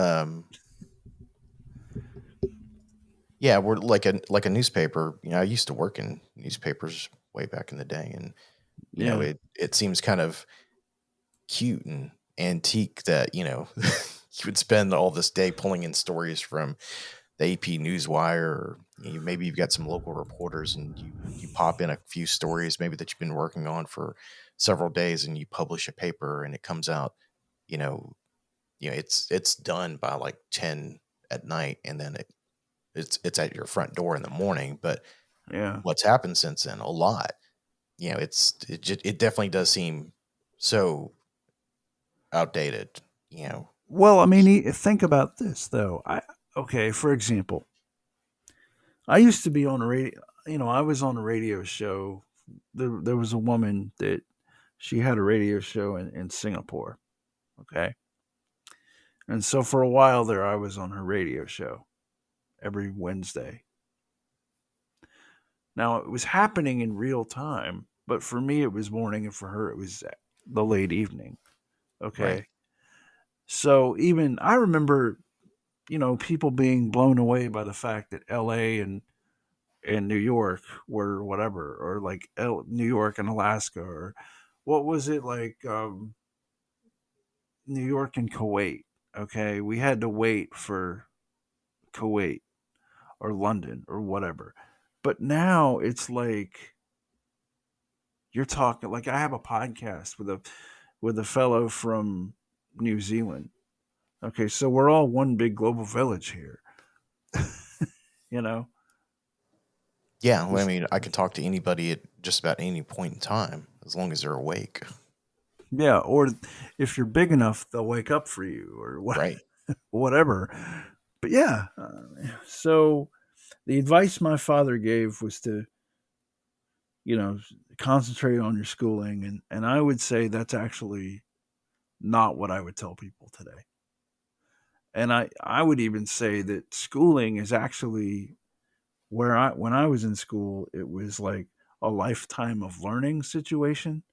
Yeah, we're like a newspaper. I used to work in newspapers way back in the day, and Yeah. it seems kind of cute and antique that you would spend all this day pulling in stories from the AP Newswire, or maybe you've got some local reporters, and you pop in a few stories maybe that you've been working on for several days, and you publish a paper, and it comes out, you know, it's done by like 10 at night, and then it's at your front door in the morning. But Yeah. what's happened since then? A lot. It definitely does seem so outdated. You know, Well, I mean, think about this though. Okay, for example, I used to be on a radio. I was on a radio show. There was a woman that she had a radio show in Singapore. Okay, and so for a while there, I was on her radio show every Wednesday. Now it was happening in real time, but for me it was morning, and for her it was the late evening. right? Okay, so even I remember, people being blown away by the fact that L.A. and New York were whatever, or like New York and Alaska, or what was it like New York and Kuwait. Okay, we had to wait for Kuwait or London or whatever. But now it's like you're talking like I have a podcast with a fellow from New Zealand. Okay, so we're all one big global village here. you know, Yeah, well, I This- mean, I can talk to anybody at just about any point in time as long as they're awake. yeah. Or if you're big enough, they'll wake up for you or what, Right. whatever. But yeah, so the advice my father gave was to, you know, concentrate on your schooling, and I would say that's actually not what I would tell people today. And I would even say that schooling is actually where when I was in school, it was like a lifetime of learning situation.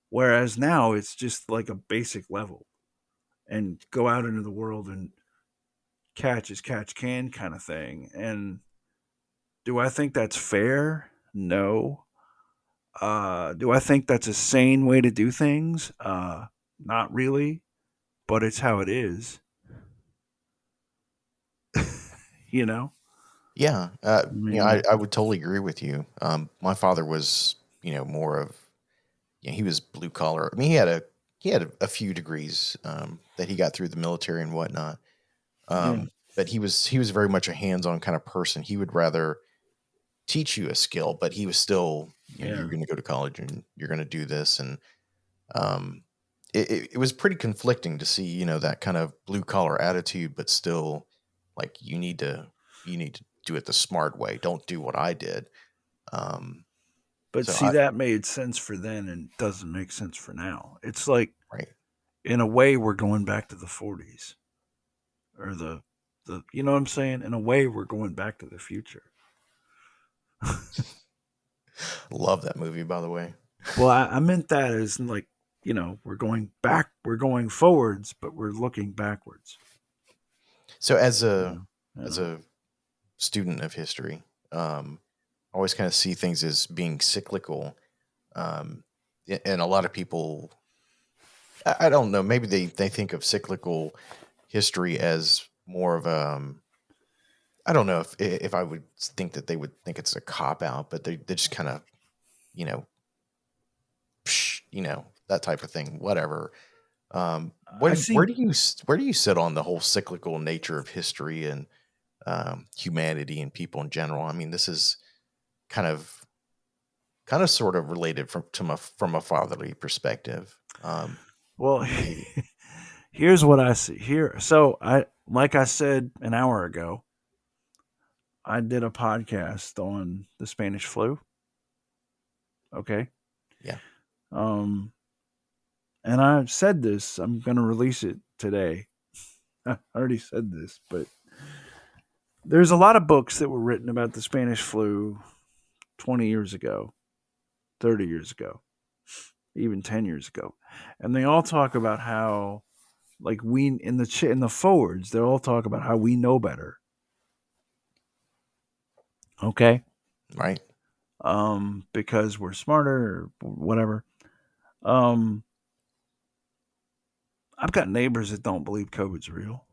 Whereas now it's just like a basic level and go out into the world and catch as catch can kind of thing. And do I think that's fair? No. Do I think that's a sane way to do things? Not really, but it's how it is. you know? Yeah. I mean, I would totally agree with you. My father was, more of, he was blue collar. I mean, he had a few degrees that he got through the military and whatnot. yeah, But he was very much a hands on kind of person. He would rather teach you a skill, but he was still, yeah. you're going to go to college and you're going to do this. And um, it was pretty conflicting to see, that kind of blue collar attitude, but still like you need to do it the smart way. Don't do what I did. Um, But so see, I, that made sense for then and doesn't make sense for now. It's like, right. in a way, we're going back to the 40s or you know what I'm saying? In a way, we're going back to the future. Love that movie, by the way. Well, I meant that as like we're going back, we're going forwards, but we're looking backwards. So as You a know, you as know. a student of history, I always kind of see things as being cyclical. Um, and a lot of people, I don't know, maybe they think of cyclical history as more of I don't know if I would think that they would think it's a cop out, but they just kind of, you know, that type of thing, whatever. I see. Where do you sit on the whole cyclical nature of history and humanity and people in general? I mean, this is kind of sort of related from a fatherly perspective. Well, Maybe. here's what I see here. So like I said an hour ago, I did a podcast on the Spanish flu. Okay. Yeah. Um, and I said this. I'm going to release it today. I already said this, but there's a lot of books that were written about the Spanish flu 20 years ago, 30 years ago, even 10 years ago. And they all talk about how, like, we in the forwards, they all talk about how we know better. Okay. Right. Because we're smarter or whatever. Um, I've got neighbors that don't believe COVID's real.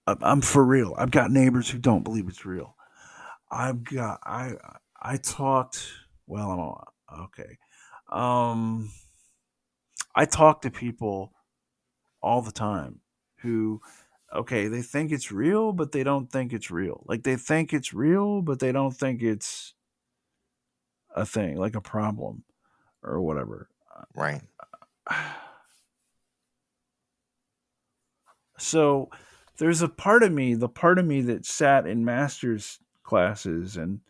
I'm for real. I've got neighbors who don't believe it's real. I've got I talked. Well, okay. Um, I talk to people all the time who, okay, they think it's real, but they don't think it's real. Like they think it's real, but they don't think it's a thing, like a problem or whatever. Right. So there's a part of me, the part of me that sat in master's classes and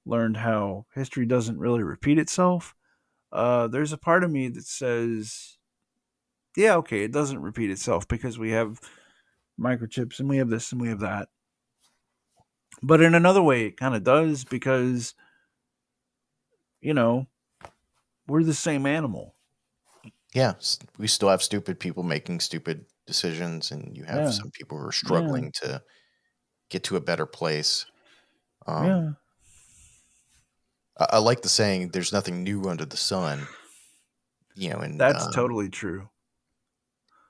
learned how history doesn't really repeat itself. There's a part of me that says, yeah, okay, it doesn't repeat itself because we have microchips and we have this and we have that. But in another way, it kind of does because, you know, we're the same animal. Yeah. We still have stupid people making stupid decisions, and you have Yeah. some people who are Yeah. struggling to get to a better place. Um, Yeah. I like the saying, "There's nothing new under the sun." And That's totally true.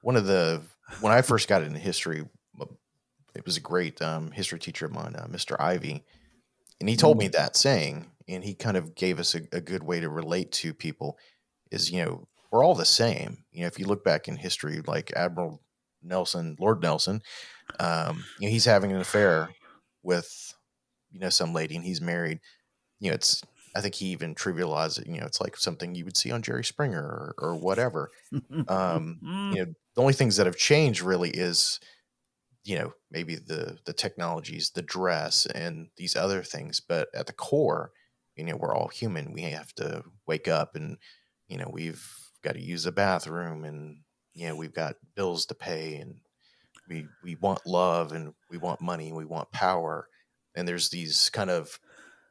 when I first got into history, uh, it was a great history teacher of mine, Mr. Ivy, and he told me Mm. that saying, and he kind of gave us a good way to relate to people. Is we're all the same. If you look back in history, like Admiral Nelson, Lord Nelson, he's having an affair with some lady, and he's married. It's I think he even trivialized it. It's like something you would see on Jerry Springer or whatever. The only things that have changed really is maybe the technologies, the dress, and these other things. But at the core, we're all human. We have to wake up, and we've got to use a bathroom, and we've got bills to pay, and we want love, and we want money, and we want power. And there's these kind of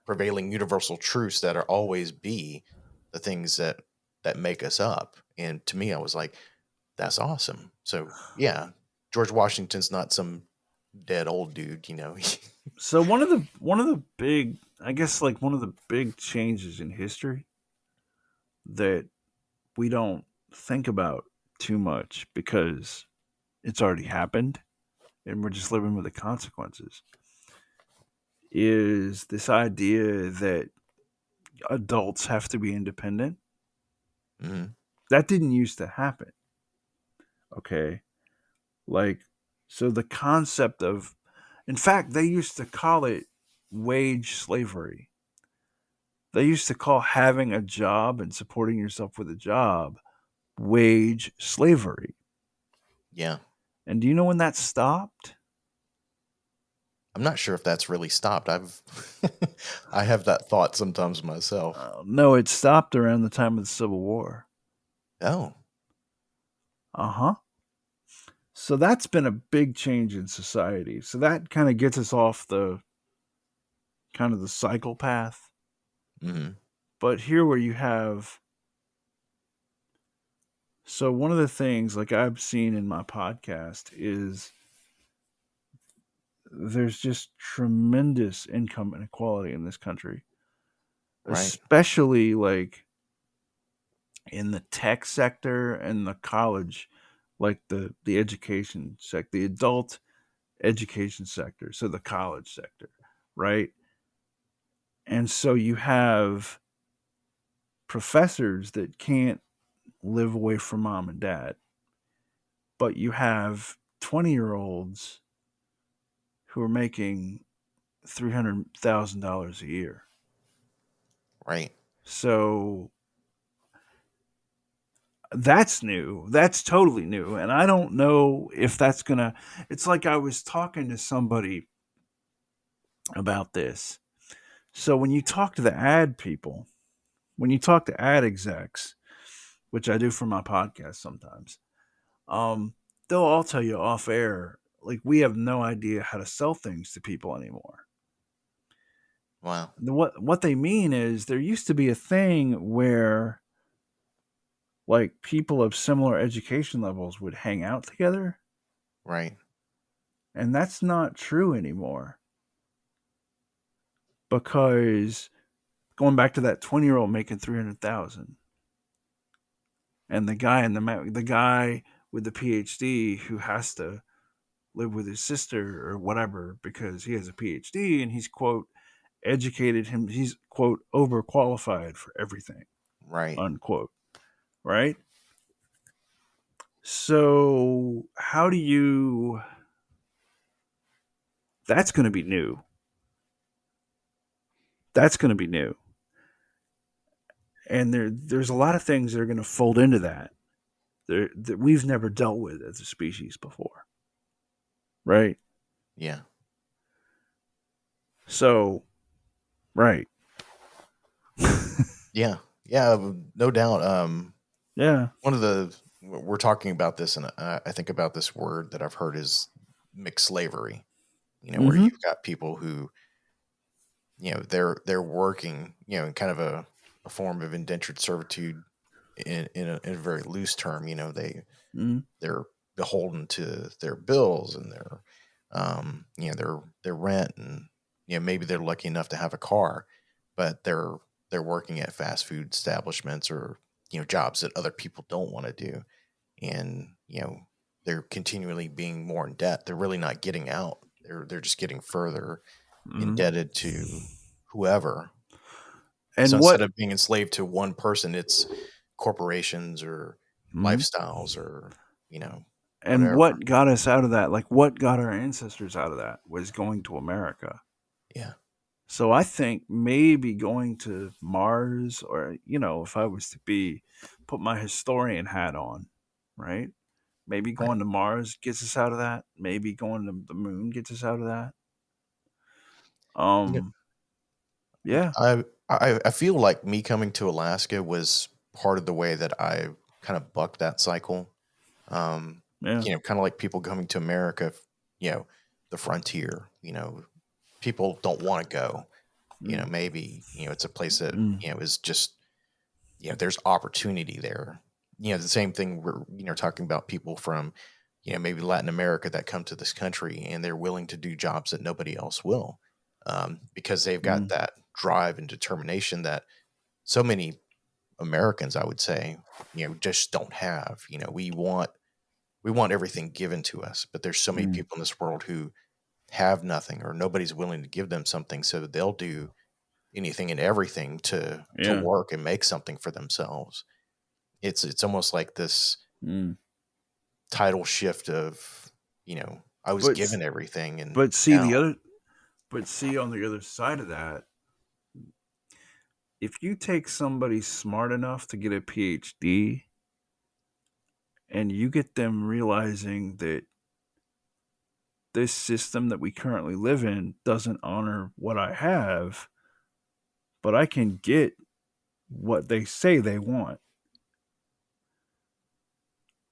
prevailing universal truths that are always be the things that make us up. And to me, I was like, that's awesome. So yeah, George Washington's not some dead old dude. So one of the big, I guess, like one of the big changes in history that we don't think about too much because it's already happened and we're just living with the consequences is this idea that adults have to be independent. Hmm. That didn't used to happen. Okay. Like, so the concept of, in fact, they used to call it wage slavery. They used to call having a job and supporting yourself with a job wage slavery. Yeah, And do you know when that stopped? I'm not sure if that's really stopped. I have that thought sometimes myself. No, it stopped around the time of the Civil War. Oh, Uh huh. So that's been a big change in society. So that kind of gets us off the kind of the cycle path. hmm, But here, where you have So one of the things like I've seen in my podcast is there's just tremendous income inequality in this country, Right. especially like in the tech sector and the college, like the education sector, the adult education sector, so the college sector, right? And so you have professors that can't live away from mom and dad, but you have 20-year-olds who are making $300,000 a year. Right. So that's new. That's totally new. And I don't know if that's going to. It's like I was talking to somebody about this. So when you talk to the ad people, when you talk to ad execs, which I do for my podcast sometimes, um, they'll all tell you off air, like, we have no idea how to sell things to people anymore. Wow. What they mean is there used to be a thing where like people of similar education levels would hang out together, Right. and that's not true anymore because going back to that 20-year-old making 300,000 and the guy with the PhD who has to live with his sister or whatever because he has a PhD and he's quote educated him, he's quote overqualified for everything, Right. unquote, right? So how do you, that's going to be new. That's going to be new. And there's a lot of things that are going to fold into that that we've never dealt with as a species before, right? Yeah. So, right. Yeah. Yeah. No doubt. Yeah. One of the we're talking about this, and I think about this word that I've heard is mixed slavery. You know, where Mm-hmm. you've got people who, you know, they're working, you know, in kind of a form of indentured servitude in a very loose term. You know, Mm-hmm. they're beholden to their bills and their you know, their rent, and you know, maybe they're lucky enough to have a car, but they're working at fast food establishments, or you know, jobs that other people don't want to do, and you know, they're continually being more in debt. They're really not getting out. They're just getting further Mm-hmm. indebted to whoever. So And instead what of being enslaved to one person, it's corporations or mhm. lifestyles, or you know, And whatever. what got us out of that? Like what got our ancestors out of that was going to America. Yeah. So I think maybe going to Mars, or if I was to be put my historian hat on, right? Maybe Right. going to Mars gets us out of that. Maybe going to the moon gets us out of that. You know, Yeah. I feel like me coming to Alaska was part of the way that I kind of bucked that cycle. Um, Yeah. you know, kind of like people coming to America, you know, the frontier, you know, people don't want to go, you know, Mm, maybe, you know, it's a place that, mm, you know, is just, you know, there's opportunity there. You know, the same thing we're, you know, talking about people from, you know, maybe Latin America that come to this country and they're willing to do jobs that nobody else will, because they've got mm, that drive and determination that so many Americans, I would say, you know, just don't have. You know, we want everything given to us, but there's so many mm. people in this world who have nothing, or nobody's willing to give them something, so they'll do anything and everything to Yeah. work and make something for themselves. It's almost like this Mm. title shift of, you know, I was But given everything, and but see now. the other but see on the other side of that, if you take somebody smart enough to get a PhD and you get them realizing that this system that we currently live in doesn't honor what I have, but I can get what they say they want,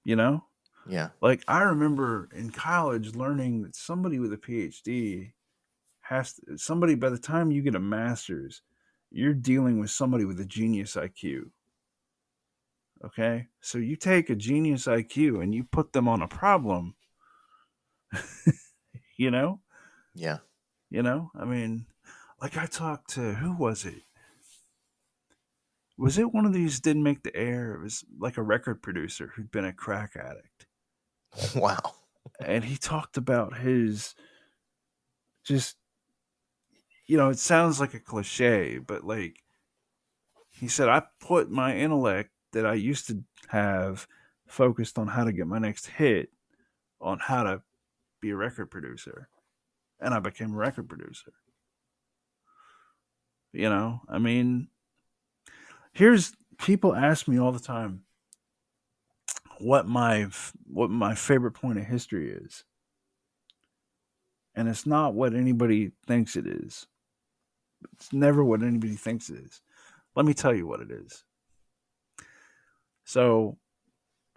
you know? Yeah. Like I remember in college learning that somebody with a PhD somebody by the time you get a master's, you're dealing with somebody with a genius IQ. Okay, so you take a genius IQ and you put them on a problem. you know, Yeah. I mean, like I talked to who was it? Was it one of these didn't make the air? It was like a record producer who'd been a crack addict, Wow. and he talked about his just it sounds like a cliche, but like he said, I put my intellect that I used to have focused on how to get my next hit on how to be a record producer, and I became a record producer. I mean, here's people ask me all the time what my favorite point of history is, and it's not what anybody thinks it is. It's never what anybody thinks it is. Let me tell you what it is. So,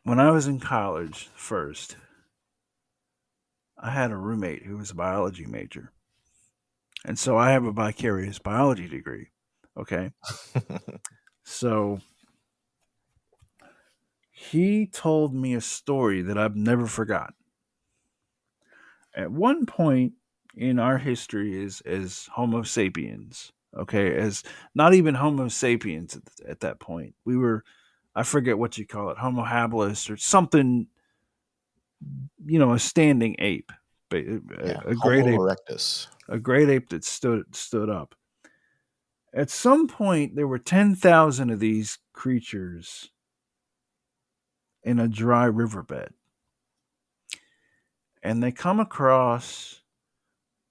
when I was in college first, I had a roommate who was a biology major. And so I have a vicarious biology degree. Okay. So he told me a story that I've never forgotten. At one point in our history as Homo sapiens, okay, as not even Homo sapiens at that point, we were, I forget what you call it, Homo habilis or something, a standing ape, Yeah. a great Homo ape, erectus. that stood up. At some point, there were 10,000 of these creatures in a dry riverbed, and they come across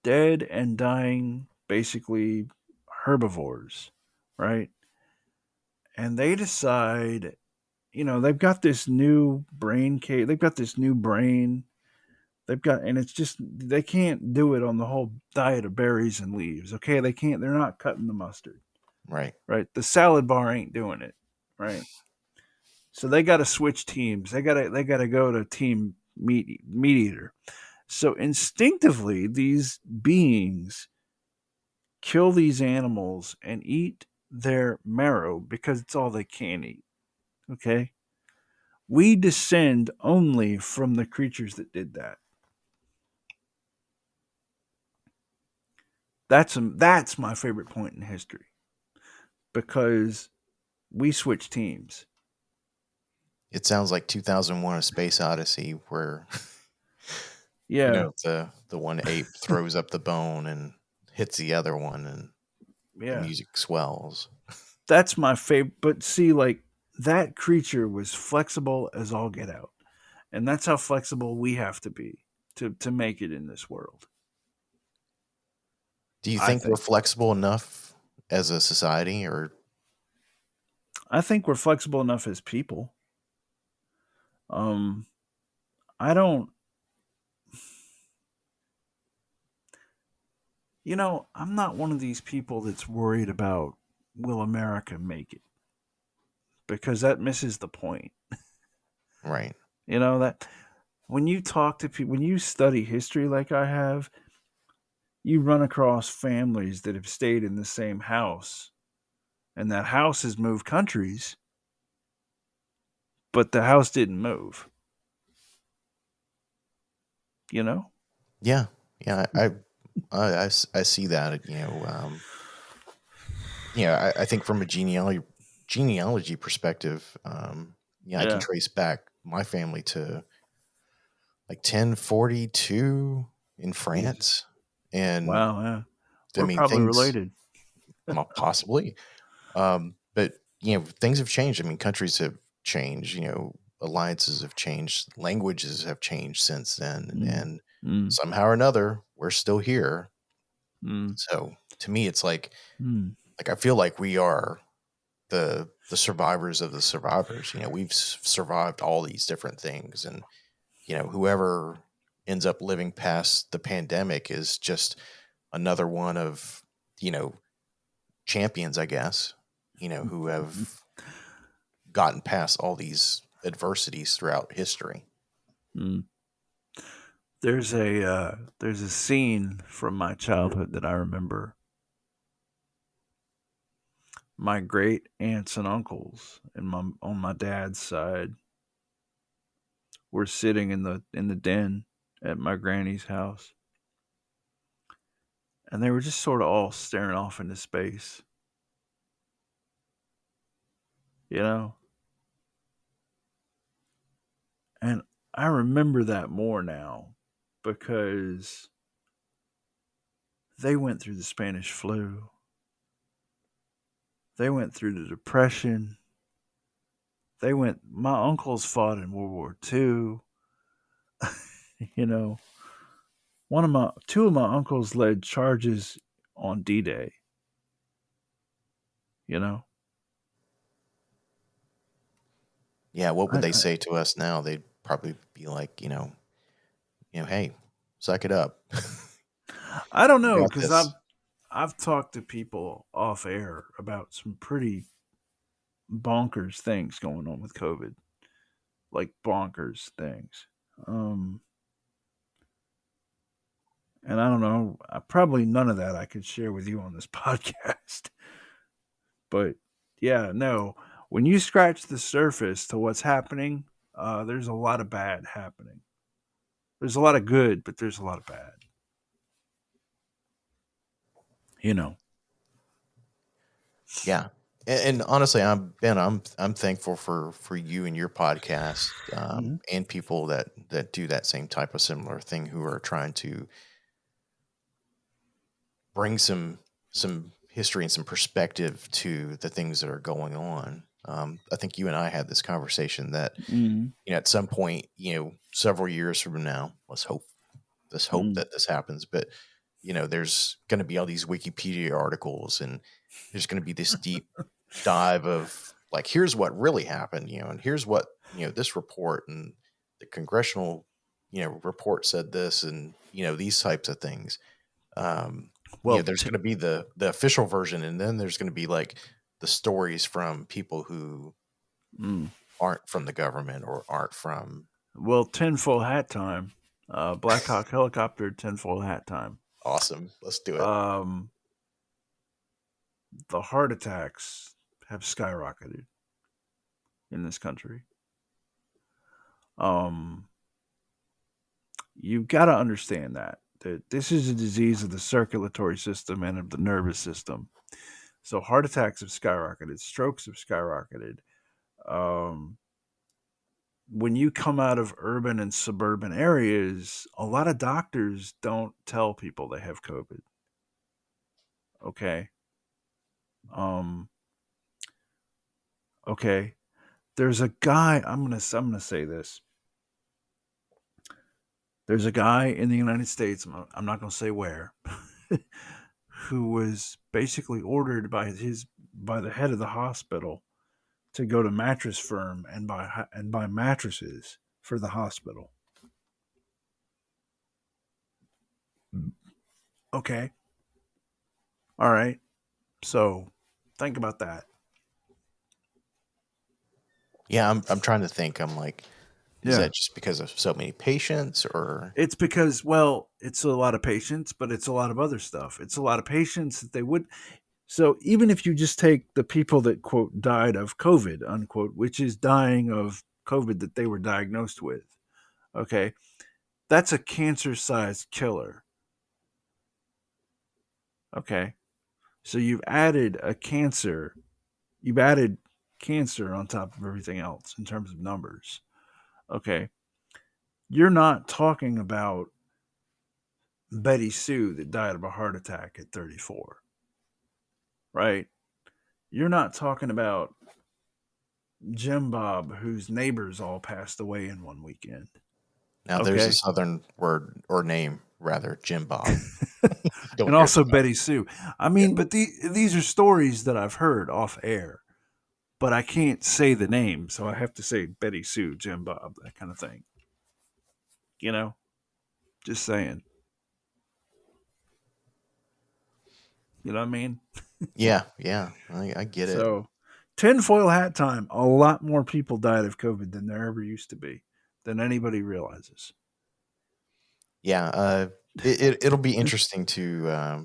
dead and dying, basically herbivores, right? And they decide, they've got this new they've got this new brain. And it's just, they can't do it on the whole diet of berries and leaves. Okay. They're not cutting the mustard, Right. right? The salad bar ain't doing it, right? So they got to switch teams. They got to go to team meat eater. So instinctively, these beings kill these animals and eat their marrow because it's all they can eat. Okay? We descend only from the creatures that did that. That's my favorite point in history because we switch teams. It sounds like 2001: A Space Odyssey, where Yeah, the one ape throws up the bone and hits the other one, and the yeah. music swells. That's my favorite. But see, like that creature was flexible as all get out, and that's how flexible we have to be to make it in this world. Do you I think we're think. flexible enough as a society, or I think we're flexible enough as people. Um, I don't. I'm not one of these people that's worried about will America make it because that misses the point. right? That when you talk to people, when you study history like I have, you run across families that have stayed in the same house, and that house has moved countries, but the house didn't move. You know? Yeah, yeah. I see that. I think from a genealogy perspective, yeah, I can Yeah. trace back my family to like 1042 in Jesus. France, and Wow. Yeah. I We're mean probably things related. possibly, but things have changed. I mean, countries have changed. Alliances have changed, languages have changed since then, Mm, and mm, somehow or another, we're still here. mm, So to me, it's mm, like I feel like we are the survivors of the survivors. We've survived all these different things, and whoever ends up living past the pandemic is just another one of you know champions, I guess. Who have gotten past all these adversities throughout history. mm. There's a scene from my childhood that I remember. my great aunts and uncles and on my dad's side were sitting in the den at my granny's house, and they were just sort of all staring off into space, you know. And I remember that more now because they went through the Spanish flu, they went through the Depression, my uncles fought in World War II. You know, two of my uncles led charges on D-Day, you know. Yeah, what would I they say to us now? They'd probably be like, hey, suck it up. I don't You know got cuz this. I've talked to people off air about some pretty bonkers things going on with COVID, like bonkers things. Um and I don't know, probably none of that I could share with you on this podcast. But yeah, no, when you scratch the surface to what's happening, there's a lot of bad happening. There's a lot of good, but there's a lot of bad. You know. Yeah. And honestly, I'm thankful for you and your podcast, Hmm. and people that do that same type of similar thing, who are trying to bring some history and some perspective to the things that are going on. I think you and I had this conversation that, Hmm. at some point, several years from now, let's hope Hmm. that this happens. But there's going to be all these Wikipedia articles, and there's going to be this deep dive of, like, here's what really happened, and here's what, this report and the congressional, report said this, and these types of things. Well, There's going to be the official version, and then there's going to be like the stories from people who mm, aren't from the government or aren't from. well, tinfoil hat time. Black Hawk helicopter tinfoil hat time. Awesome, let's do it. Um, the heart attacks have skyrocketed in this country. Um, you've got to understand that this is a disease of the circulatory system and of the nervous system. So heart attacks have skyrocketed, strokes have skyrocketed. Um, when you come out of urban and suburban areas, a lot of doctors don't tell people they have COVID. Okay. Um, okay. There's a guy. I'm gonna say this. There's a guy in the United States. I'm not gonna say where, who was basically ordered by the head of the hospital to go to Mattress Firm and buy mattresses for the hospital. Okay. All right. So think about that. Yeah, I'm trying to think. I'm like, is Yeah. that just because of so many patients, or It's because, well, it's a lot of patients, but it's a lot of other stuff. It's a lot of patients that they would. So even if you just take the people that, quote, died of COVID, unquote, which is dying of COVID that they were diagnosed with, okay, that's a cancer sized killer. Okay. So you've added cancer on top of everything else in terms of numbers. Okay. You're not talking about Betty Sue that died of a heart attack at 34, right? You're not talking about Jim Bob, whose neighbors all passed away in one weekend. now there's a Okay. southern word or name, rather, Jim Bob. And Don't hear too also much. Betty Sue. I Yeah. mean, but these are stories that I've heard off air, but I can't say the name, so I have to say Betty Sue, Jim Bob, that kind of thing. You know, just saying. You know what I mean? Yeah, yeah, I get it. So, tinfoil hat time. A lot more people died of COVID than there ever used to be, than anybody realizes. Yeah, it'll be interesting to, at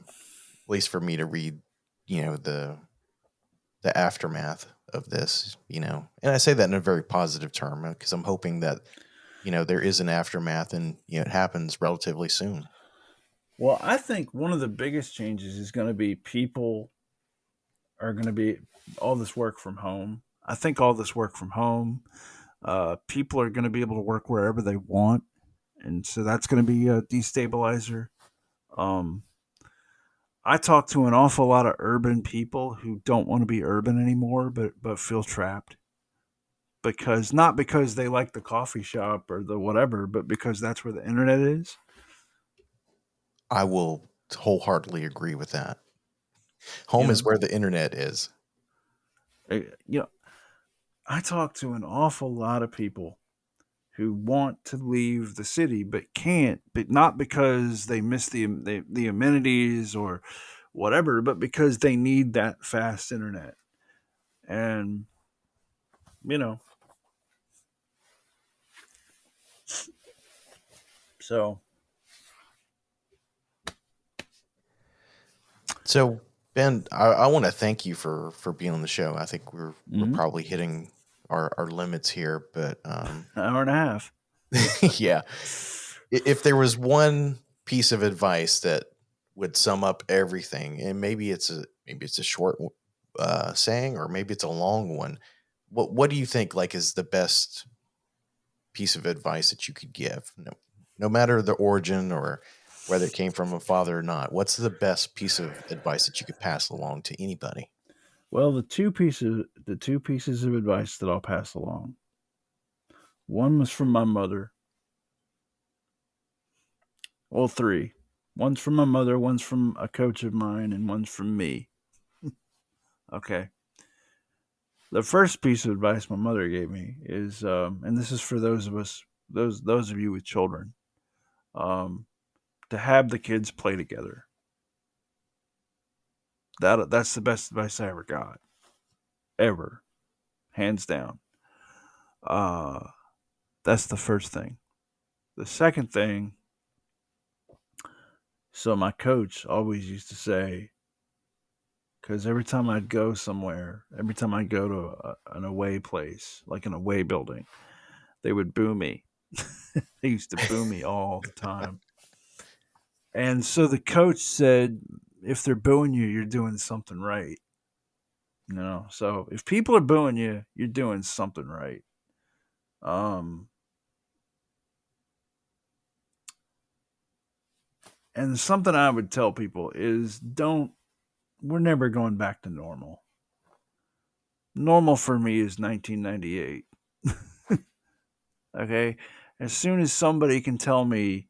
least for me, to read, the the aftermath of this, and I say that in a very positive term because I'm hoping that, there is an aftermath and, it happens relatively soon. Well, I think one of the biggest changes is going to be people are going to be all this work from home. I think all this work from home, people are going to be able to work wherever they want, and so that's going to be a destabilizer. Um, I talk to an awful lot of urban people who don't want to be urban anymore, but feel trapped because not because they like the coffee shop or the whatever, but because that's where the internet is. I will wholeheartedly agree with that. You Home is know, where the internet is. you know, I talk to an awful lot of people who want to leave the city but can't, but not because they miss the amenities or whatever, but because they need that fast internet. And you know, so So, Ben, I want to thank you for being on the show. I think we're mhm, probably hitting our limits here, but an hour and a half. yeah. If there was one piece of advice that would sum up everything, and maybe it's a short saying, or maybe it's a long one. What do you think like is the best piece of advice that you could give? No matter the origin or whether it came from a father or not. What's the best piece of advice that you could pass along to anybody? Well, the two pieces of advice that I'll pass along. One was from my mother. Well, three. One's from my mother, one's from a coach of mine, and one's from me. Okay. The first piece of advice my mother gave me is, and this is for those of us, those of you with children, um, to have the kids play together. That's the best advice I ever got, ever, hands down. Uh, that's the first thing. The second thing, so my coach always used to say, because every time I'd go somewhere, every time I'd go to an away place, like an away building, they would boo me. They used to boo me all the time. And so the coach said, if they're booing you, you're doing something right. So if people are booing you, you're doing something right. Um, and something I would tell people is we're never going back to normal. Normal for me is 1998. Okay. As soon as somebody can tell me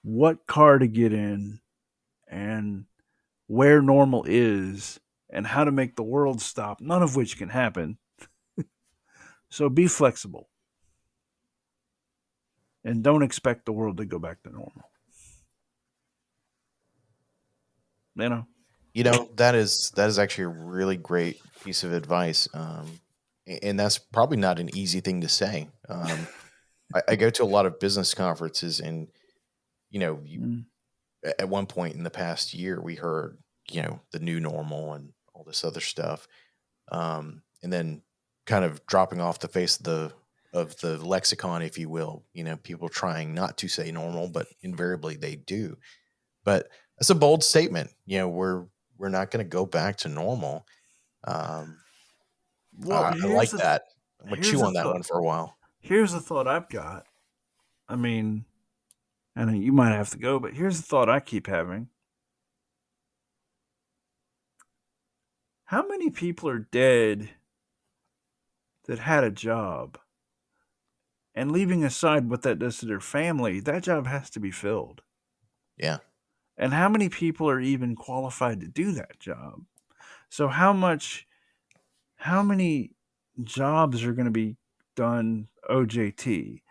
what car to get in and where normal is and how to make the world stop, none of which can happen. So be flexible and don't expect the world to go back to normal. You know? That is actually a really great piece of advice, and that's probably not an easy thing to say. I go to a lot of business conferences, and Mm. at one point in the past year, we heard the new normal and all this other stuff, and then kind of dropping off the face of the lexicon, if you will. People trying not to say normal, but invariably they do. But that's a bold statement. We're not going to go back to normal. Um, Well, I like that. I'm gonna here's chew a on that thought. one for a while. Here's a thought I've got. I mean, and you might have to go, but here's the thought I keep having. How many people are dead that had a job? And leaving aside what that does to their family, that job has to be filled. Yeah, And how many people are even qualified to do that job? So how many jobs are going to be done OJT,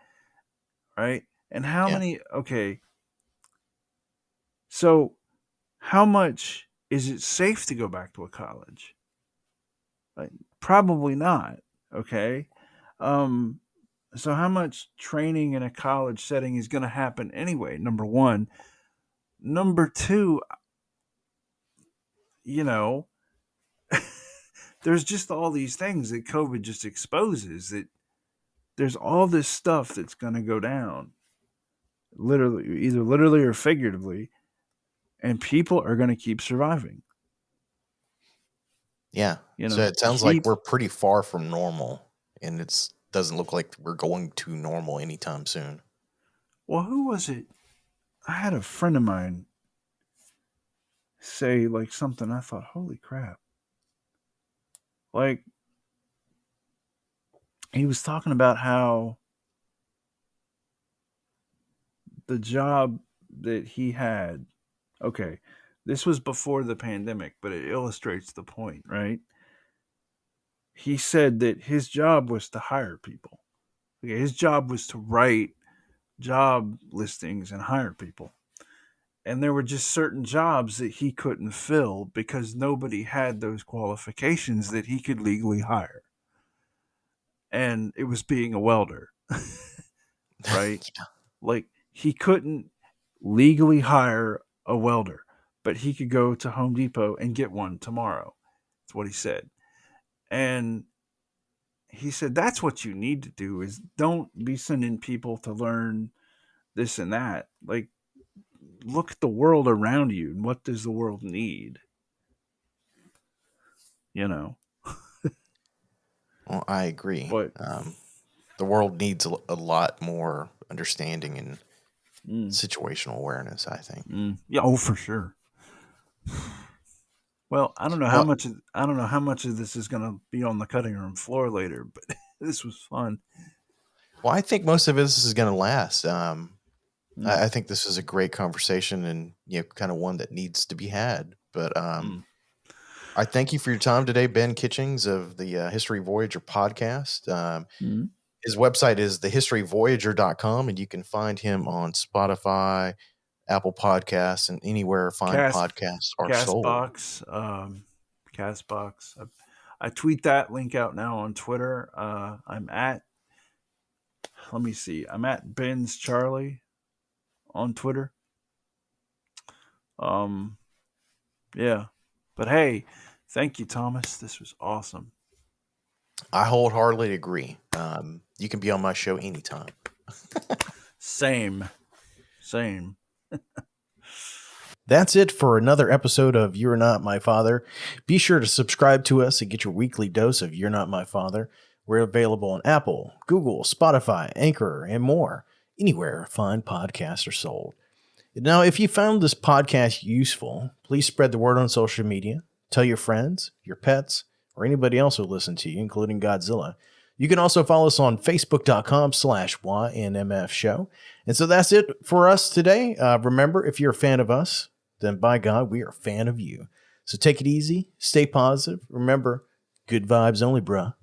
right? And how yeah, many okay, so how much is it safe to go back to a college? Like, probably not, okay? Um so how much training in a college setting is going to happen anyway? Number 1. Number 2, you know, there's just all these things that COVID just exposes, that there's all this stuff that's going to go down, literally, either literally or figuratively, and people are going to keep surviving. Yeah. So it sounds like we're pretty far from normal, and it doesn't look like we're going to normal anytime soon. Well, who was it? I had a friend of mine say like something. I thought, holy crap. Like, he was talking about how the job that he had, okay, this was before the pandemic, but it illustrates the point, right? He said that his job was to hire people. Okay, his job was to write job listings and hire people. And there were just certain jobs that he couldn't fill because nobody had those qualifications that he could legally hire. And it was being a welder, right? Yeah. Like, he couldn't legally hire a welder, but he could go to Home Depot and get one tomorrow. That's what he said. And he said, that's what you need to do, is don't be sending people to learn this and that. Like, look at the world around you and what does the world need? You know? Well, I agree. But the world needs a lot more understanding and situational awareness, I think. Yeah, oh, for sure. Well, I don't know how much of this is going to be on the cutting room floor later, but this was fun. Well, I think most of this is going to last. I think this is a great conversation, and kind of one that needs to be had. But I thank you for your time today, Ben Kitchings of the History Voyager podcast. His website is thehistoryvoyager.com, and you can find him on Spotify, Apple Podcasts, and anywhere fine podcasts are sold. Castbox. I tweet that link out now on Twitter. I'm at Ben's Charlie on Twitter. Yeah. But hey, thank you, Thomas. This was awesome. I wholeheartedly agree. You can be on my show anytime. Same. That's it for another episode of You're Not My Father. Be sure to subscribe to us and get your weekly dose of You're Not My Father. We're available on Apple, Google, Spotify, Anchor, and more, anywhere fine podcasts are sold. Now, if you found this podcast useful, please spread the word on social media. Tell your friends, your pets, or anybody else who listens to you, including Godzilla. You can also follow us on Facebook.com/YNMF show. And so that's it for us today. Remember, if you're a fan of us, then by God, we are a fan of you. So take it easy, stay positive. Remember, good vibes only, bruh.